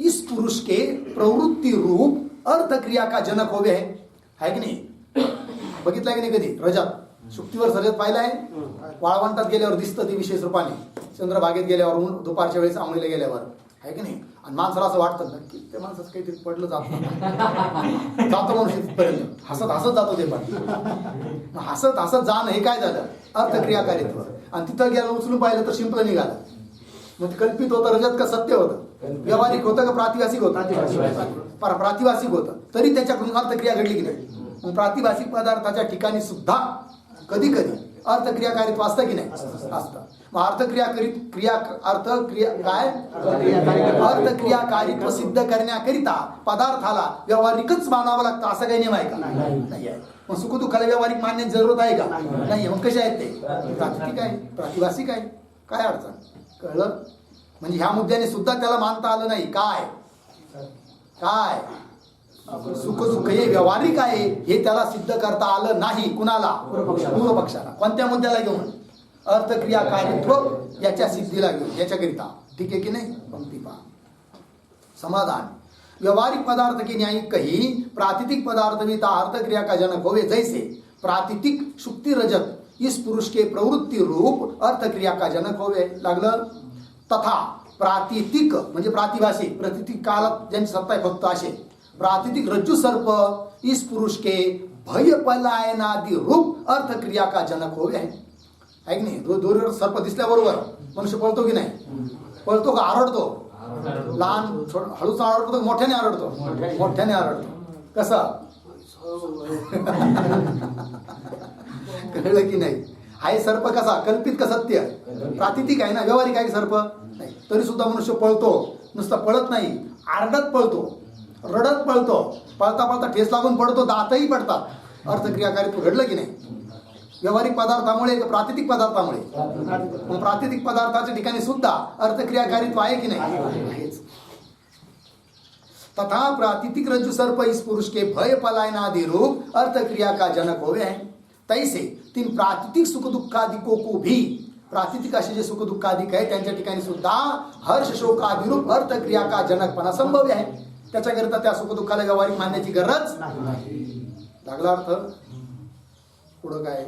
इस पुरुष के प्रवृत्ति रूप अर्थ क्रिया का जनक होवे है की नाही? बघितलं की नाही कधी रजत? शुक्तीवर रजत पाहिलं आहे? वाळवंटात गेल्यावर दिसतं ते विशेष रूपाने, चंद्रभागेत गेल्यावर, दुपारच्या वेळेस आंघोळीला गेल्यावर, आहे की नाही? आणि माणसाला असं वाटतं की त्या माणसाचं काहीतरी पडलं जातं जातो मनुष्य तिथपर्यंत, हसत हसत जातो ते. पण हसत हसत जाणं हे काय झालं, अर्थक्रियाकारित्व. आणि तिथं गेलं उचलून पाहिलं तर शिंपलं निघालं. मग कल्पित होतं रजत का सत्य होतं? व्यावहारिक होतं का प्रातिभासिक होतं? प्रातिभासिक होतं, तरी त्याच्याकडून अर्थक्रिया घडली की नाही? मग प्रातिभासिक पदार्थाच्या ठिकाणी सुद्धा कधी कधी अर्थक्रियाकारित्व असतं की नाही? असतं. मग अर्थक्रियाकारित्व सिद्ध करण्याकरिता पदार्थाला व्यावहारिकच मानावं लागतं असं काही नियम आहे का? नाही आहे. मग सुखदुःखाला व्यावहारिक मानण्याची जरूरत आहे का? नाही. मग कसे आहेत ते? प्रातिथिक आहे, प्रातिभासिक आहे. काय अडचण? कळलं? म्हणजे ह्या मुद्द्याने सुद्धा त्याला मानता आलं नाही काय काय सुख दुःख हे व्यावहारिक आहे हे त्याला सिद्ध करता आलं नाही. कुणाला? पूर्व पक्षाला. कोणत्या मुद्द्याला घेऊन? अर्थक्रियाकारित्व याच्या सिद्धीला घेऊन, याच्याकरिता. ठीक आहे की नाही? पंक्ती पहा. समाधान। व्यवहारिक पदार्थ के न्यायिक कही प्रातिथिक पदार्थ भी ता अर्थ क्रिया का जनक होवे, जैसे प्रातिथिक शुक्ति रजत इस पुरुष के प्रवृत्ति रूप अर्थ क्रिया का जनक होवे लागलं। तथा प्रातिथिक म्हणजे प्रातिभाषिक, प्रातिथिक काळात ज्यांची सत्ता आहे फक्त असे प्रातिथिक रज्जू सर्प इस पुरुष के भय पलायनादि रूप अर्थ क्रिया का जनक होवे आहे की नाही। दोरीवर सर्प दिसल्याबरोबर मनुष्य पळतो की नाही? पळतो का आरडतो? लहान हळूच आरडतो, मोठ्याने आरडतो? मोठ्याने आरडतो। कसं कळलं की नाही? हाय सर्प कसा? कल्पित का सत्य? प्रातिथिक आहे ना, व्यवहारिक आहे सर्प नाही। तरी सुद्धा मनुष्य पळतो, नुसतं पळत नाही, आरडत पळतो, रडत पळतो, पळता पळता ठेस लागून पडतो, दातही पडतात। अर्थक्रियाकारित्व घडलं की नाही? व्यवहारिक पदार्थामुळे का प्रातिथिक पदार्थामुळे? मग प्रातिथिक पदार्थाच्या ठिकाणी सुद्धा अर्थक्रियाकारित्व आहे की नाही? तथा प्रातिथिक रज्जु सर्प इस पुरुष के भय पलायनादि रूप अर्थक्रिया का जनक होवे हैं, तैसे तीन प्रातिथिक सुख दुःखादिकों को भी प्रातिथिक असे जे सुख दुःखादिक आहे त्यांच्या ठिकाणी सुद्धा हर्ष शोकादि रूप अर्थक्रिया का जनकपणा संभव्य आहे। त्याच्याकरिता त्या सुख दुःखाला व्यावहारिक मानण्याची गरज नाही। लागला अर्थ? पुढं काय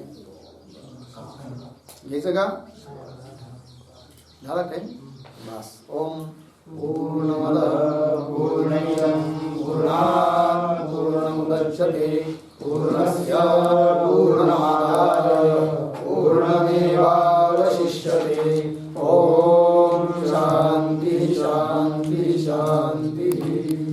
घ्यायचं का? झाला काय? बस। ओम पूर्णमदः पूर्णमिदं पूर्णात् पूर्णमुदच्यते पूर्णस्य पूर्णमादाय पूर्णमेवावशिष्यते। ओम